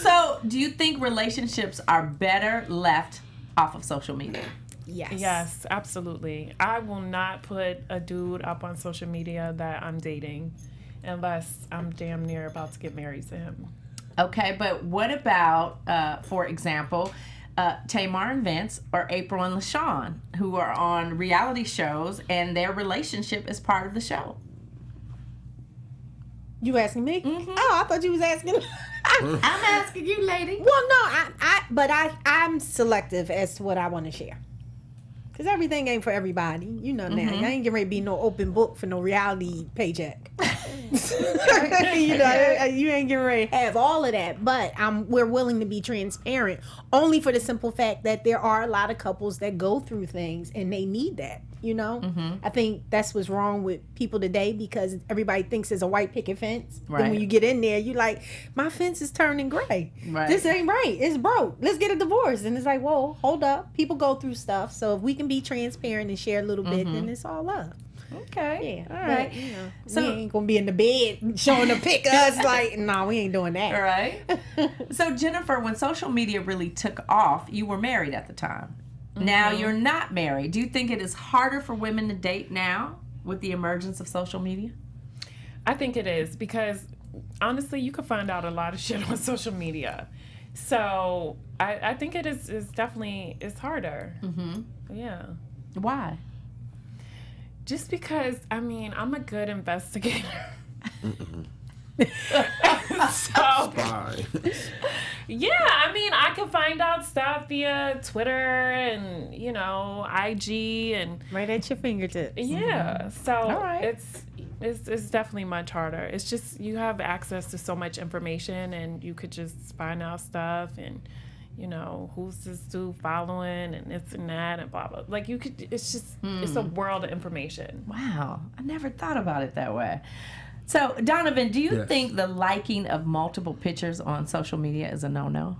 Speaker 3: So, do you think relationships are better left off of social media?
Speaker 4: Yes.
Speaker 6: Yes, absolutely. I will not put a dude up on social media that I'm dating unless I'm damn near about to get married to him.
Speaker 3: Okay, but what about, for example, Tamar and Vince or April and LaShawn, who are on reality shows and their relationship is part of the show?
Speaker 4: You asking me?
Speaker 3: Mm-hmm.
Speaker 4: Oh, I thought you was asking.
Speaker 3: I'm asking you, lady.
Speaker 4: Well, no, I'm selective as to what I want to share. Because everything ain't for everybody. You know now. I ain't getting ready to be no open book for no reality paycheck. You know, you ain't getting ready to have all of that. But we're willing to be transparent only for the simple fact that there are a lot of couples that go through things and they need that. You know, I think that's what's wrong with people today because everybody thinks it's a white picket fence.
Speaker 3: Right.
Speaker 4: Then when you get in there, you like, my fence is turning gray.
Speaker 3: Right.
Speaker 4: This ain't right. It's broke. Let's get a divorce. And it's like, whoa, hold up. People go through stuff. So if we can be transparent and share a little bit, then it's all love.
Speaker 3: Okay.
Speaker 4: Yeah.
Speaker 3: All right.
Speaker 4: But, you know,
Speaker 3: So-
Speaker 4: we ain't gonna be in the bed showing a pic of us like, no, we ain't doing that.
Speaker 3: All right. So, Jennifer, when social media really took off, you were married at the time. Now you're not married. Do you think it is harder for women to date now with the emergence of social media?
Speaker 6: I think it is because honestly, you can find out a lot of shit on social media. So I think it is definitely it's harder. Yeah.
Speaker 3: Why?
Speaker 6: Just because I'm a good investigator. So
Speaker 5: Bye.
Speaker 6: yeah, I can find out stuff via Twitter and IG and
Speaker 4: Right at your fingertips.
Speaker 6: yeah. So
Speaker 3: right.
Speaker 6: it's definitely much harder. It's just you have access to so much information and you could just find out stuff and who's this dude following and this and that and blah blah. Like you could. It's just it's a world of information.
Speaker 3: Wow. I never thought about it that way. So, Donovan, do you
Speaker 5: Yes.
Speaker 3: think the liking of multiple pictures on social media is a no-no?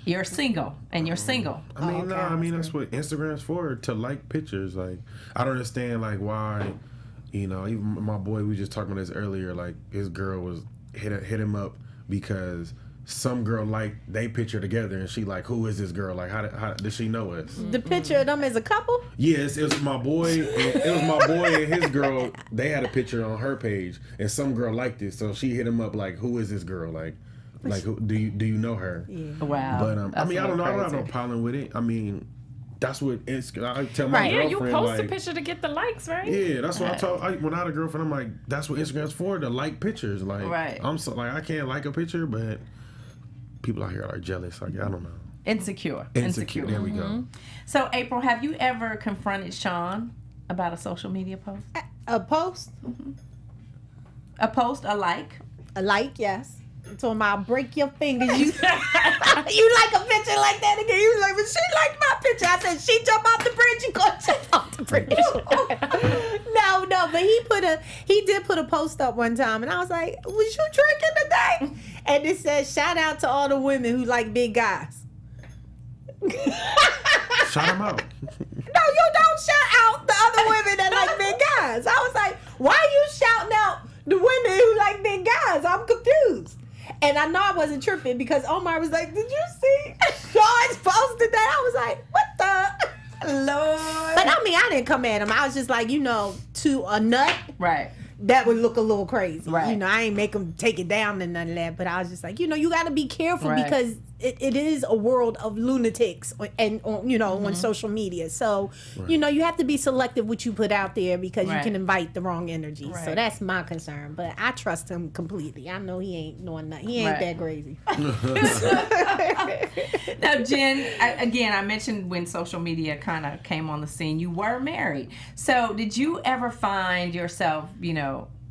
Speaker 3: You're single, and you're single.
Speaker 5: I mean, no, I mean that's what Instagram's for, to like pictures. Like, I don't understand like why, even my boy, we just talking about this earlier. Like his girl was hit him up because some girl liked they picture together, and she like, who is this girl? Like, how does she know us?
Speaker 4: The picture of them as a couple?
Speaker 5: Yes, it was my boy. It was my boy and his girl. They had a picture on her page, and some girl liked it, so she hit him up like, who is this girl? Like who, do you know her?
Speaker 4: Yeah.
Speaker 3: Wow.
Speaker 5: But I
Speaker 3: That's a
Speaker 5: don't know. I don't
Speaker 3: little
Speaker 5: have no
Speaker 3: crazy.
Speaker 5: problem with it. I mean, that's what I tell my
Speaker 4: Right.
Speaker 6: Yeah, you
Speaker 5: girlfriend.
Speaker 6: post
Speaker 5: like,
Speaker 6: a picture to get the likes, right?
Speaker 5: yeah, that's what when I had a girlfriend, I'm like, that's what Instagram's for, to like pictures. Like,
Speaker 3: Right.
Speaker 5: I'm so like, I can't like a picture, but people out here are jealous. Like, I don't know.
Speaker 3: Insecure.
Speaker 5: Insecure. There we go.
Speaker 3: So, April, have you ever confronted Sean about a social media post?
Speaker 4: A post?
Speaker 3: A post, a like?
Speaker 4: A like, yes. So I'll break your fingers. You like a picture like that again? You was like, but she liked my picture. I said, she jump off the bridge. You gonna jump off the bridge? No, but he did put a post up one time, and I was like, was you drinking today? And it says, shout out to all the women who like big guys.
Speaker 5: Shout them out.
Speaker 4: No, you don't shout out the other women that like big guys. I was like, why are you shouting out the women who like big guys? I'm confused. And I know I wasn't tripping because Omar was like, did you see Sean's posted that? I was like, what the Lord? But I didn't come at him. I was just like, to a nut,
Speaker 3: Right.
Speaker 4: that would look a little crazy.
Speaker 3: Right.
Speaker 4: I ain't make him take it down and none of that. But I was just like, you got to be careful
Speaker 3: Right.
Speaker 4: because it is a world of lunatics and on social media. So you have to be selective what you put out there because you can invite the wrong energy. Right. So that's my concern. But I trust him completely. I know he ain't doing nothing. He ain't that crazy.
Speaker 3: Now, Jen, I mentioned when social media kind of came on the scene, you were married. So did you ever find yourself,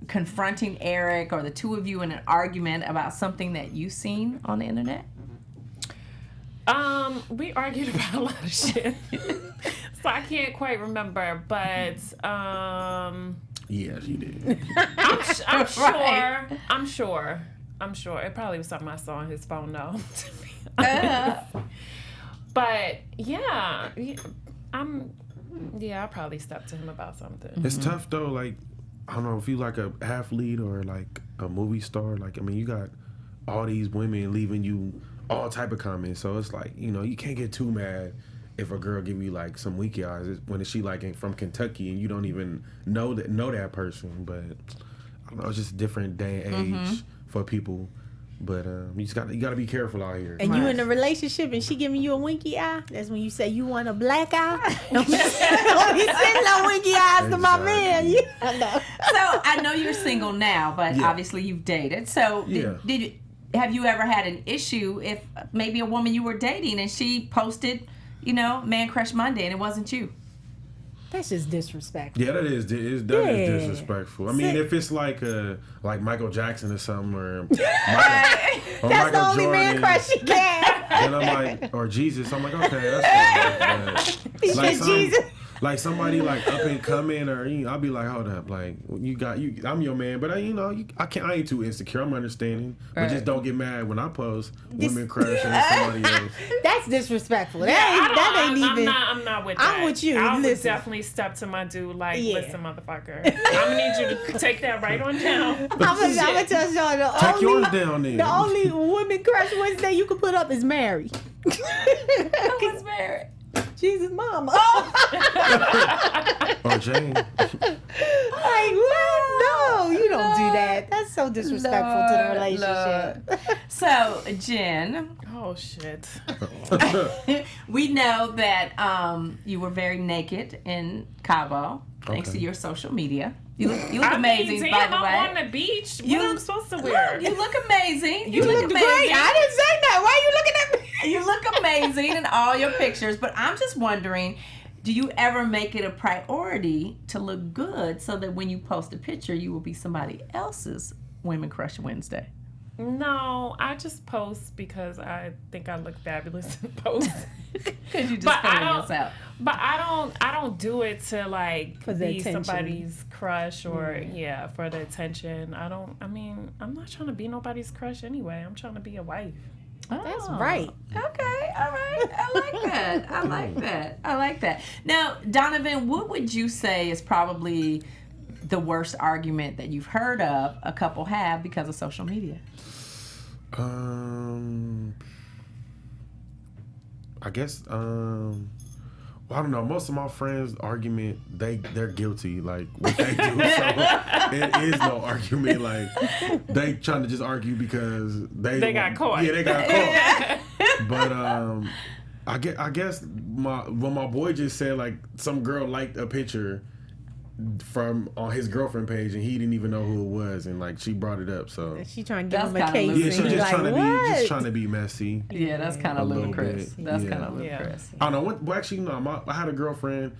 Speaker 3: confronting Eric or the two of you in an argument about something that you seen on the internet?
Speaker 6: We argued about a lot of shit. So I can't quite remember, but
Speaker 5: yes, you did.
Speaker 6: I'm sure. I'm sure. It probably was something I saw on his phone though. To be honest. But yeah, I probably stepped to him about something.
Speaker 5: It's tough though, like I don't know if you like a athlete or like a movie star, like you got all these women leaving you all type of comments, so it's like you can't get too mad if a girl give you like some winky eyes when she like ain't from Kentucky and you don't even know that person. But I don't know, it's just a different day and age for people. But you gotta be careful out here.
Speaker 4: And you in a relationship and she giving you a winky eye, that's when you say you want a black eye. Don't be sending no winky eyes to my man.
Speaker 3: So I know you're single now, but obviously you've dated. So have you ever had an issue if maybe a woman you were dating and she posted, Man Crush Monday and it wasn't you?
Speaker 4: That's just disrespectful.
Speaker 5: Yeah, that is disrespectful. I mean, if it's like Michael Jackson or something, or
Speaker 4: that's
Speaker 5: Michael
Speaker 4: the only
Speaker 5: Jordan,
Speaker 4: man crush you can.
Speaker 5: Then I'm like, or Jesus, I'm like, okay, that's fine. Like
Speaker 4: Jesus.
Speaker 5: Like somebody like up and coming, or I'll be like, hold up, like I'm your man, but I ain't too insecure. I'm understanding, but just don't get mad when I post women crush on somebody else.
Speaker 4: That's disrespectful.
Speaker 6: I'm not with that.
Speaker 4: I'm with you.
Speaker 6: I would definitely step to my dude like, listen, motherfucker, I'm gonna need you to take that right on down.
Speaker 4: I'm gonna tell y'all
Speaker 5: take yours down then.
Speaker 4: The only women crush Wednesday you can put up is Mary.
Speaker 3: Who's married?
Speaker 4: Jesus' mama.
Speaker 5: Or Jane.
Speaker 4: Like, what? No, you don't do that. That's so disrespectful to the relationship.
Speaker 3: Lord. So, Jen.
Speaker 6: Oh, shit.
Speaker 3: We know that you were very naked in Cabo, thanks to your social media. You look amazing, by the way.
Speaker 6: I'm on the beach. What am I supposed to wear?
Speaker 3: You look amazing.
Speaker 4: You look great. I didn't say that. Why are you looking at me?
Speaker 3: You look amazing in all your pictures, but I'm just wondering, do you ever make it a priority to look good so that when you post a picture, you will be somebody else's Women Crush Wednesday?
Speaker 6: No, I just post because I think I look fabulous in post.
Speaker 3: Because you just feeling yourself.
Speaker 6: But I don't do it to like be
Speaker 4: attention.
Speaker 6: somebody's crush or for the attention. I'm not trying to be nobody's crush anyway. I'm trying to be a wife.
Speaker 4: Oh, that's right.
Speaker 3: Okay, all right. I like that. Now, Donovan, what would you say is probably the worst argument that you've heard of a couple have because of social media?
Speaker 5: I guess I don't know. Most of my friends' argument, they're guilty. Like what they do, so it is no argument. Like they trying to just argue because they
Speaker 6: got caught.
Speaker 5: Yeah, they got caught. But I guess when my boy just said like some girl liked a picture from on his girlfriend page and he didn't even know who it was, and like she brought it up. So
Speaker 4: she trying to give him a case.
Speaker 5: Yeah, she just trying to be messy.
Speaker 3: Yeah, that's kind of ludicrous. That's kind of ludicrous.
Speaker 5: I don't know. Well, actually, no. I had a girlfriend,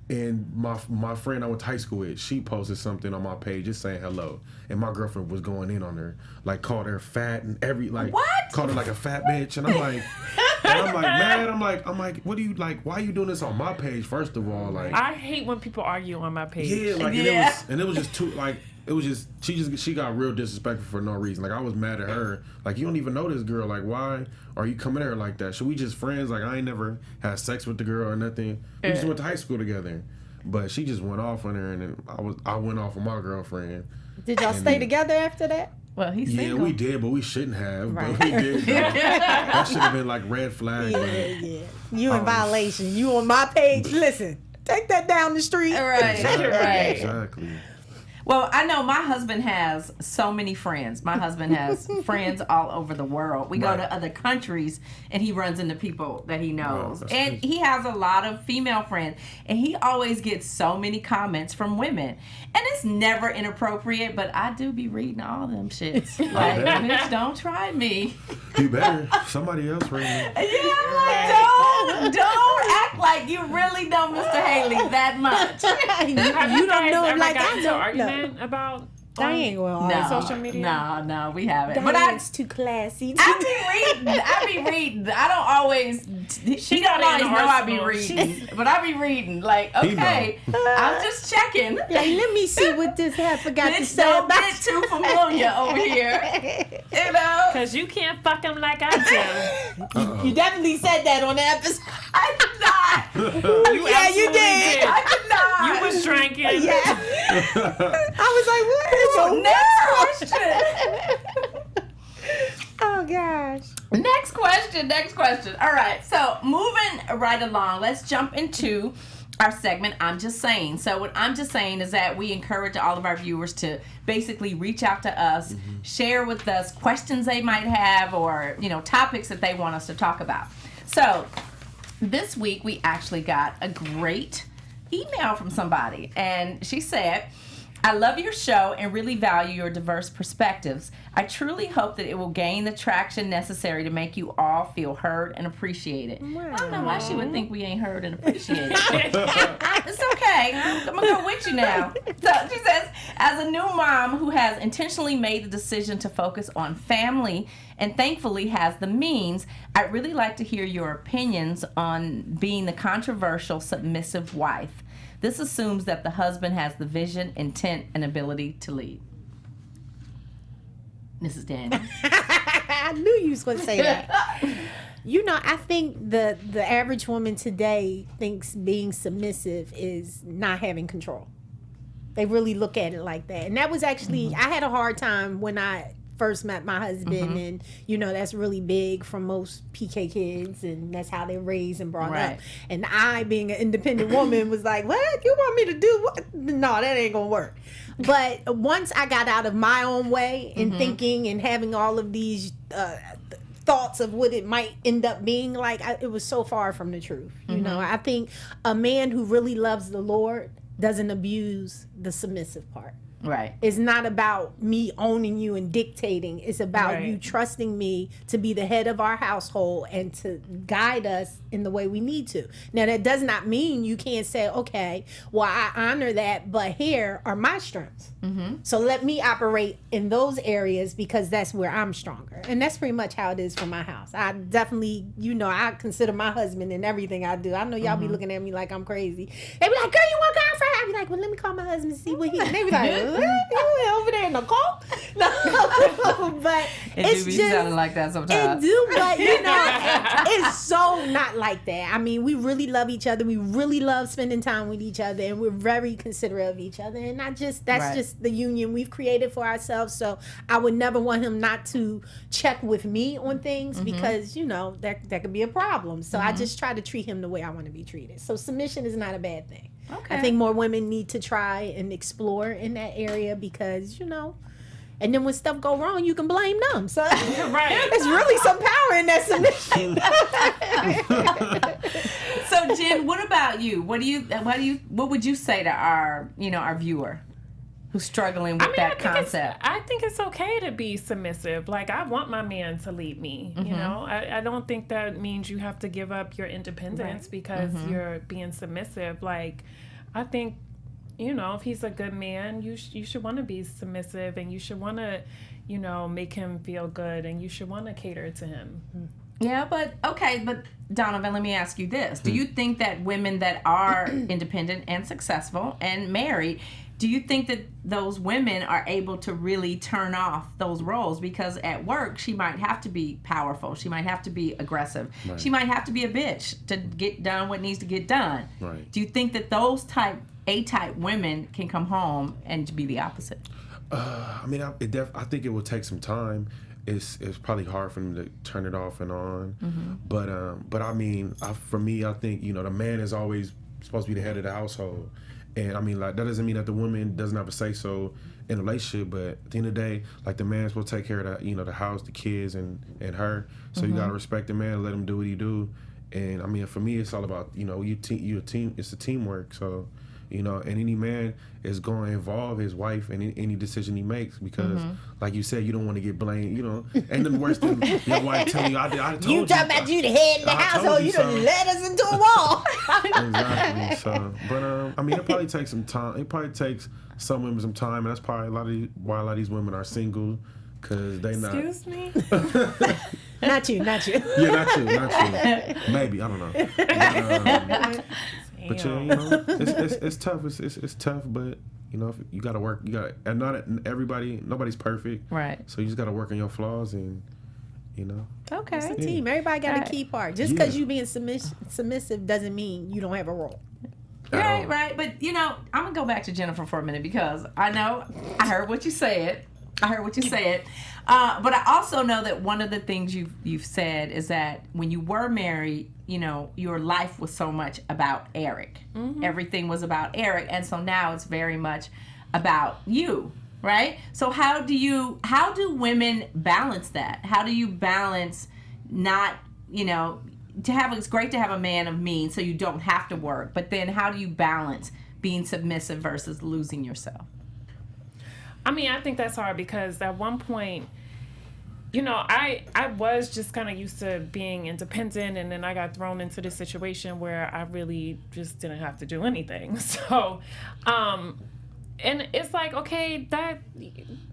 Speaker 5: and my friend I went to high school with, she posted something on my page just saying hello, and my girlfriend was going in on her, like called her fat and called her like a fat bitch, and I'm like. And I'm like, man, I'm like, what do you like? Why are you doing this on my page? First of all, like,
Speaker 6: I hate when people argue on my page.
Speaker 5: Yeah, like, and it was just too, like, it was just she got real disrespectful for no reason. Like, I was mad at her. Like, you don't even know this girl. Like, why are you coming at her like that? Should we just friends? Like, I ain't never had sex with the girl or nothing. We just went to high school together. But she just went off on her, and then I went off on my girlfriend.
Speaker 4: Did y'all stay together after that?
Speaker 3: Well, he's single.
Speaker 5: Yeah, we did, but we shouldn't have.
Speaker 4: Right.
Speaker 5: But we did. That should have been like red flag.
Speaker 4: Yeah. You in violation. You on my page. Listen, take that down the street.
Speaker 3: Right.
Speaker 5: Exactly.
Speaker 3: Well, I know my husband has so many friends. My husband has friends all over the world. We go to other countries, and he runs into people that he knows. And he has a lot of female friends, and he always gets so many comments from women. And it's never inappropriate, but I do be reading all them shits. Like, bitch, don't try me.
Speaker 5: You better. Somebody else read me.
Speaker 3: Yeah, I'm like, don't act like you really know Mr. Haley that much.
Speaker 4: You don't know him like I
Speaker 6: know.
Speaker 4: know.
Speaker 6: Argument about
Speaker 4: Dang, well,
Speaker 3: No,
Speaker 6: social media?
Speaker 3: No, we haven't.
Speaker 4: Diane's too classy.
Speaker 3: I be reading. I don't always. She don't always know I be reading, but I be reading. Like, okay, I'm just checking.
Speaker 4: Like, let me see what this hat forgot to
Speaker 3: Bitch,
Speaker 4: say
Speaker 3: don't
Speaker 4: about.
Speaker 3: get too familiar over here. You know,
Speaker 6: because you can't fuck him like I do.
Speaker 4: You definitely said that on the episode.
Speaker 3: I did not.
Speaker 4: Yeah, you did.
Speaker 3: I did not.
Speaker 6: You was drinking.
Speaker 4: Yeah. I was like, what?
Speaker 3: So next question.
Speaker 4: Oh gosh.
Speaker 3: Next question. All right, so moving right along, let's jump into our segment, I'm Just Saying. So what I'm just saying is that we encourage all of our viewers to basically reach out to us, share with us questions they might have, or, you know, topics that they want us to talk about. So this week we actually got a great email from somebody, and she said, I love your show and really value your diverse perspectives. I truly hope that it will gain the traction necessary to make you all feel heard and appreciated. Wow. I don't know why she would think we ain't heard and appreciated. It's okay. I'm going to go with you now. So she says, as a new mom who has intentionally made the decision to focus on family and thankfully has the means, I'd really like to hear your opinions on being the controversial submissive wife. This assumes that the husband has the vision, intent, and ability to lead. Mrs. Daniel.
Speaker 4: I knew you was going to say that. You know, I think the average woman today thinks being submissive is not having control. They really look at it like that. And that was actually, I had a hard time when I first met my husband, and you know that's really big for most PK kids, and that's how they're raised and brought up. And I, being an independent woman, was like, what? You want me to do what? No, that ain't gonna work. But once I got out of my own way and thinking and having all of these thoughts of what it might end up being like, it was so far from the truth. You know, I think a man who really loves the Lord doesn't abuse the submissive part.
Speaker 3: Right.
Speaker 4: It's not about me owning you and dictating. It's about you trusting me to be the head of our household and to guide us in the way we need to. Now, that does not mean you can't say, okay, well, I honor that, but here are my strengths. So let me operate in those areas because that's where I'm stronger. And that's pretty much how it is for my house. I definitely, you know, I consider my husband in everything I do. I know y'all be looking at me like I'm crazy. They be like, girl, you want girlfriend? I be like, well, let me call my husband and see what he... They be like, you over there in the cult? No, but it's
Speaker 3: be
Speaker 4: just...
Speaker 3: sounding like that sometimes.
Speaker 4: It do, but you know, it's so not like that. I mean, we really love each other. We really love spending time with each other, and we're very considerate of each other. And that's just the union we've created for ourselves. So I would never want him not to check with me on things because, you know, that could be a problem. So I just try to treat him the way I want to be treated. So submission is not a bad thing. Okay. I think more women need to try and explore in that area because, you know, and then when stuff go wrong, you can blame them. So there's really some power in that submission.
Speaker 3: So Jen, what about you? What would you say to our viewer who's struggling with that concept?
Speaker 6: I think it's okay to be submissive. Like, I want my man to lead me. You know, I don't think that means you have to give up your independence because you're being submissive. Like, I think, you know, if he's a good man, you should want to be submissive, and you should want to, you know, make him feel good, and you should want to cater to him.
Speaker 3: Yeah, but Donovan, let me ask you this. Do you think that women that are independent and successful and married, do you think that those women are able to really turn off those roles? Because at work, she might have to be powerful. She might have to be aggressive. Right. She might have to be a bitch to get done what needs to get done. Right. Do you think that those A-type women can come home and be the opposite?
Speaker 5: I mean, I think it will take some time. It's probably hard for them to turn it off and on. But I mean, for me, I think, you know, the man is always supposed to be the head of the household. And I mean, like, that doesn't mean that the woman doesn't have a say so in a relationship, but at the end of the day, like, the man's supposed to take care of the, the house, the kids, and her. So you gotta respect the man, let him do what he do. And I mean, for me, it's all about, you a team. It's a teamwork. So, and any man is going to involve his wife in any decision he makes because, like you said, you don't want to get blamed. Ain't nothing worse than your wife telling you, I told you.
Speaker 4: You talking about you the head in the household, you done led us into a wall.
Speaker 5: Exactly. So, but I mean, it probably takes some time. It probably takes some women some time, and that's probably why a lot of these women are single, because they not.
Speaker 6: Excuse me?
Speaker 4: Not you.
Speaker 5: Yeah, not you. Maybe, I don't know. But yeah, it's tough. It's tough, but if you gotta work. And nobody's perfect.
Speaker 3: Right.
Speaker 5: So you just gotta work on your flaws, and
Speaker 3: Okay.
Speaker 4: It's a team. Everybody got a key part. Just because you being submissive doesn't mean you don't have a role.
Speaker 3: Right. But I'm gonna go back to Jennifer for a minute because I know I heard what you said. But I also know that one of the things you've said is that when you were married, your life was so much about Eric. Everything was about Eric, and so now it's very much about you, right? So how do women balance that? How do you balance not, it's great to have a man of means so you don't have to work, but then how do you balance being submissive versus losing yourself?
Speaker 6: I mean, I think that's hard because at one point, I was just kind of used to being independent, and then I got thrown into this situation where I really just didn't have to do anything. So, and it's like, okay,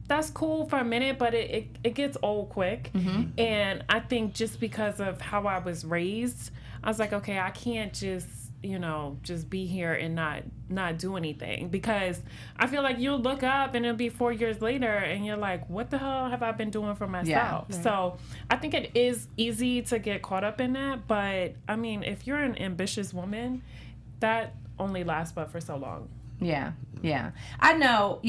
Speaker 6: that's cool for a minute, but it gets old quick. And I think just because of how I was raised, I was like, okay, I can't just be here and not do anything, because I feel like you'll look up and it'll be 4 years later and you're like, what the hell have I been doing for myself? Yeah, right. So I think it is easy to get caught up in that, but I mean, if you're an ambitious woman, that only lasts but for so long.
Speaker 3: Yeah. I know,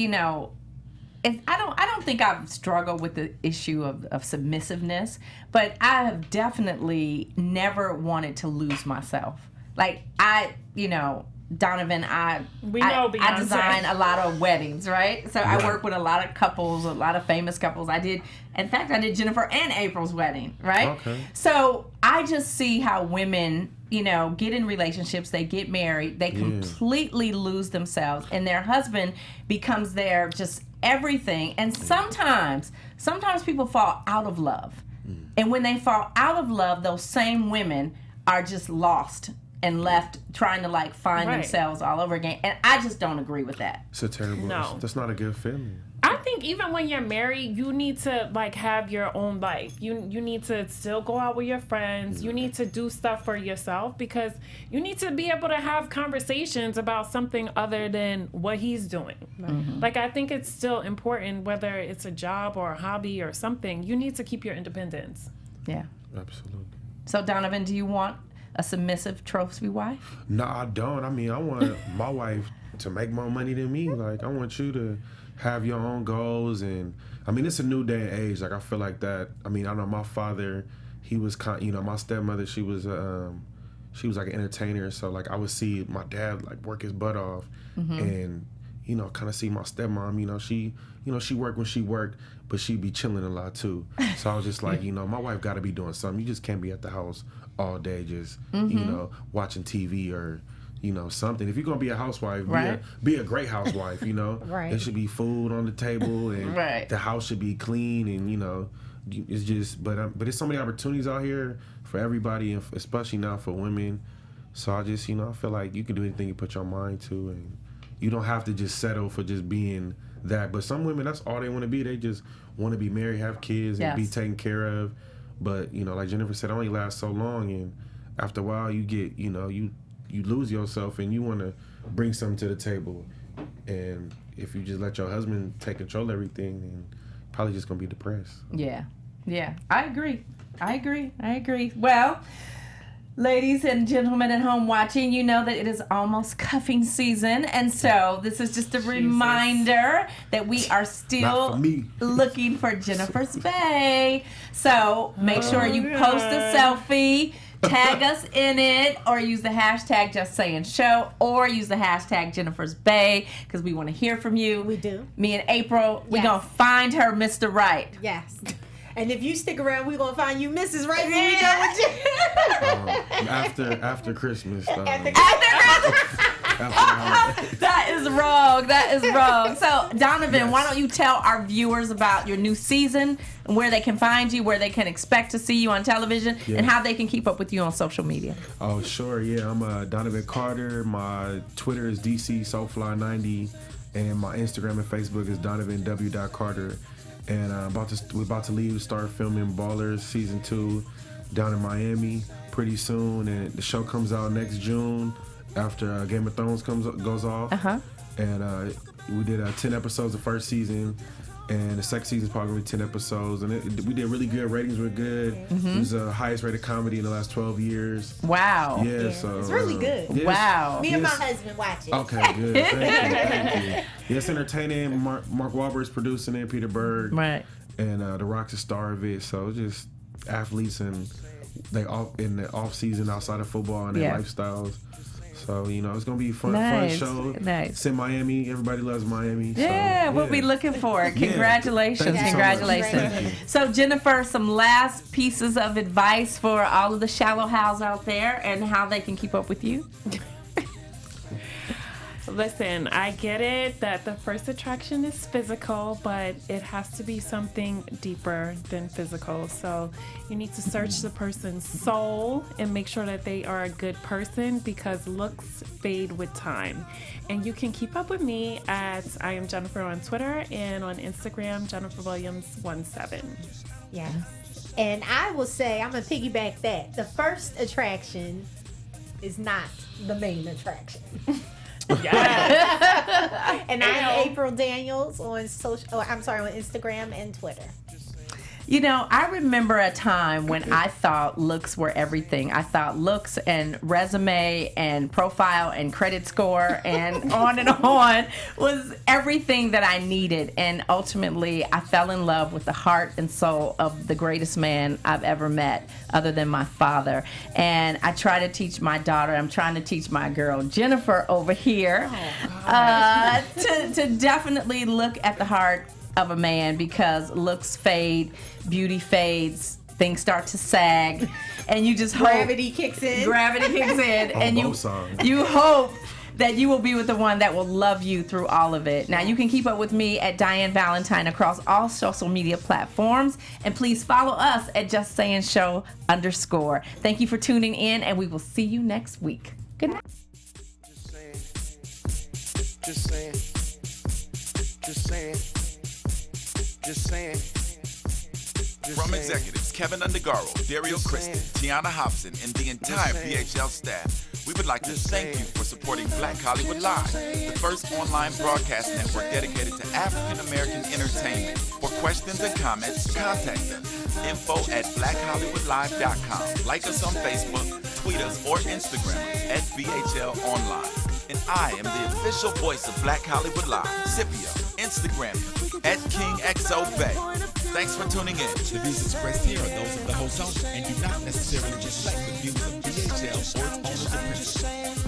Speaker 3: I don't think I've struggled with the issue of submissiveness, but I have definitely never wanted to lose myself. Like, Donovan, I design a lot of weddings, right? So I work with a lot of couples, a lot of famous couples. In fact, I did Jennifer and April's wedding, right? Okay. So I just see how women, get in relationships, they get married, they completely lose themselves, and their husband becomes their just everything. And sometimes people fall out of love. And when they fall out of love, those same women are just lost and left trying to find themselves all over again. And I just don't agree with that.
Speaker 5: It's a terrible, that's not a good feeling.
Speaker 6: I think even when you're married, you need to have your own life. You need to still go out with your friends. You need to do stuff for yourself, because you need to be able to have conversations about something other than what he's doing. I think it's still important, whether it's a job or a hobby or something, you need to keep your independence.
Speaker 3: Yeah.
Speaker 5: Absolutely.
Speaker 3: So Donovan, do you want a submissive trophy wife?
Speaker 5: No, I don't. I mean, I want my wife to make more money than me. I want you to have your own goals, and I mean, it's a new day and age. I feel like that. I mean, I know my father, he was my stepmother, she was like an entertainer, so I would see my dad work his butt off, and kind of see my stepmom, she worked when she worked, but she'd be chilling a lot too. So I was just like, my wife got to be doing something. You just can't be at the house all day just watching TV or something. If you're gonna be a housewife, be a great housewife.
Speaker 4: Right. There
Speaker 5: should be food on the table, and the house should be clean, and it's just. But there's so many opportunities out here for everybody, and especially now for women. So I just I feel like you can do anything you put your mind to, and you don't have to just settle for just being that. But some women, that's all they want to be. They just want to be married, have kids, and be taken care of. But like Jennifer said, it only lasts so long, and after a while, you get you lose yourself, and you want to bring something to the table. And if you just let your husband take control of everything, then probably just gonna be depressed.
Speaker 3: Yeah, I agree. Well, ladies and gentlemen at home watching, you know that it is almost cuffing season, and so this is just a reminder that we are still looking for Jennifer's bae. So make sure you post a selfie, Tag us in it, or use the hashtag Just Saying Show, or use the hashtag Jennifer's Bay, because we want to hear from you.
Speaker 4: We do.
Speaker 3: Me and April, we're
Speaker 4: Yes.
Speaker 3: going to find her Mr. Right.
Speaker 4: Yes. And if you stick around, we're going to find you Mrs. Right when we done with you.
Speaker 5: After Christmas.
Speaker 3: That is wrong. That is wrong. So, Donovan, why don't you tell our viewers about your new season and where they can find you, where they can expect to see you on television, and how they can keep up with you on social media.
Speaker 5: Oh, sure. Yeah, I'm Donovan Carter. My Twitter is DCSoulfly90, and my Instagram and Facebook is Donovan W.Carter. And we're about to leave to start filming Ballers season 2 down in Miami pretty soon, and the show comes out next June after Game of Thrones goes off. And we did 10 episodes the first season, and the second season is probably gonna be 10 episodes, and we did really good. Ratings were good. It was the highest rated comedy in the last 12 years.
Speaker 3: Wow.
Speaker 5: Yeah, so
Speaker 4: It's really good.
Speaker 5: yes.
Speaker 3: Wow.
Speaker 4: Me and my husband watch it.
Speaker 5: Okay, good. Thank you. Yeah, it's entertaining. Mark Wahlberg's producing it, Peter Berg.
Speaker 3: Right.
Speaker 5: And The Rock's the star of it. So just athletes and they all in the off season outside of football and their lifestyles. So, it's going to be a fun show.
Speaker 3: Nice.
Speaker 5: It's in Miami. Everybody loves Miami.
Speaker 3: Yeah,
Speaker 5: so,
Speaker 3: we'll be looking for it. Congratulations.
Speaker 5: Thank you so much.
Speaker 3: Congratulations.
Speaker 5: Thank you.
Speaker 3: So, Jennifer, some last pieces of advice for all of the Shallow Hals out there and how they can keep up with you?
Speaker 6: Listen, I get it that the first attraction is physical, but it has to be something deeper than physical. So you need to search the person's soul and make sure that they are a good person, because looks fade with time. And you can keep up with me at I am Jennifer on Twitter, and on Instagram, Jennifer Williams17.
Speaker 4: Yes. And I will say, I'm going to piggyback that. The first attraction is not the main attraction.
Speaker 6: Yes.
Speaker 4: And I'm April Daniels on Instagram and Twitter.
Speaker 3: I remember a time when I thought looks were everything. I thought looks and resume and profile and credit score and on was everything that I needed. And ultimately, I fell in love with the heart and soul of the greatest man I've ever met, other than my father. And I try to teach my daughter, I'm trying to teach my girl, Jennifer, over here, to definitely look at the heart of a man, because looks fade, beauty fades, things start to sag, and you just hope
Speaker 4: Gravity kicks in,
Speaker 3: and you hope that you will be with the one that will love you through all of it. Now, you can keep up with me at Diann Valentine across all social media platforms, and please follow us at Just Saying Show _. Thank you for tuning in, and we will see you next week. Good night.
Speaker 8: Just saying.
Speaker 1: From executives Kevin Undergaro, Dario Christie, Tiana Hobson, and the entire BHL staff, we would like to thank you for supporting Black Hollywood Live, the first online broadcast network dedicated to African American entertainment. For questions and comments, contact us. info@blackhollywoodlive.com. Like us on Facebook, tweet us, or Instagram us at BHL Online. And I am the official voice of Black Hollywood Live, Scipio. Instagram at KingXOBay. Thanks for tuning in.
Speaker 2: The views expressed here are those of the host and do not necessarily reflect the views of BHL or its owners or principals.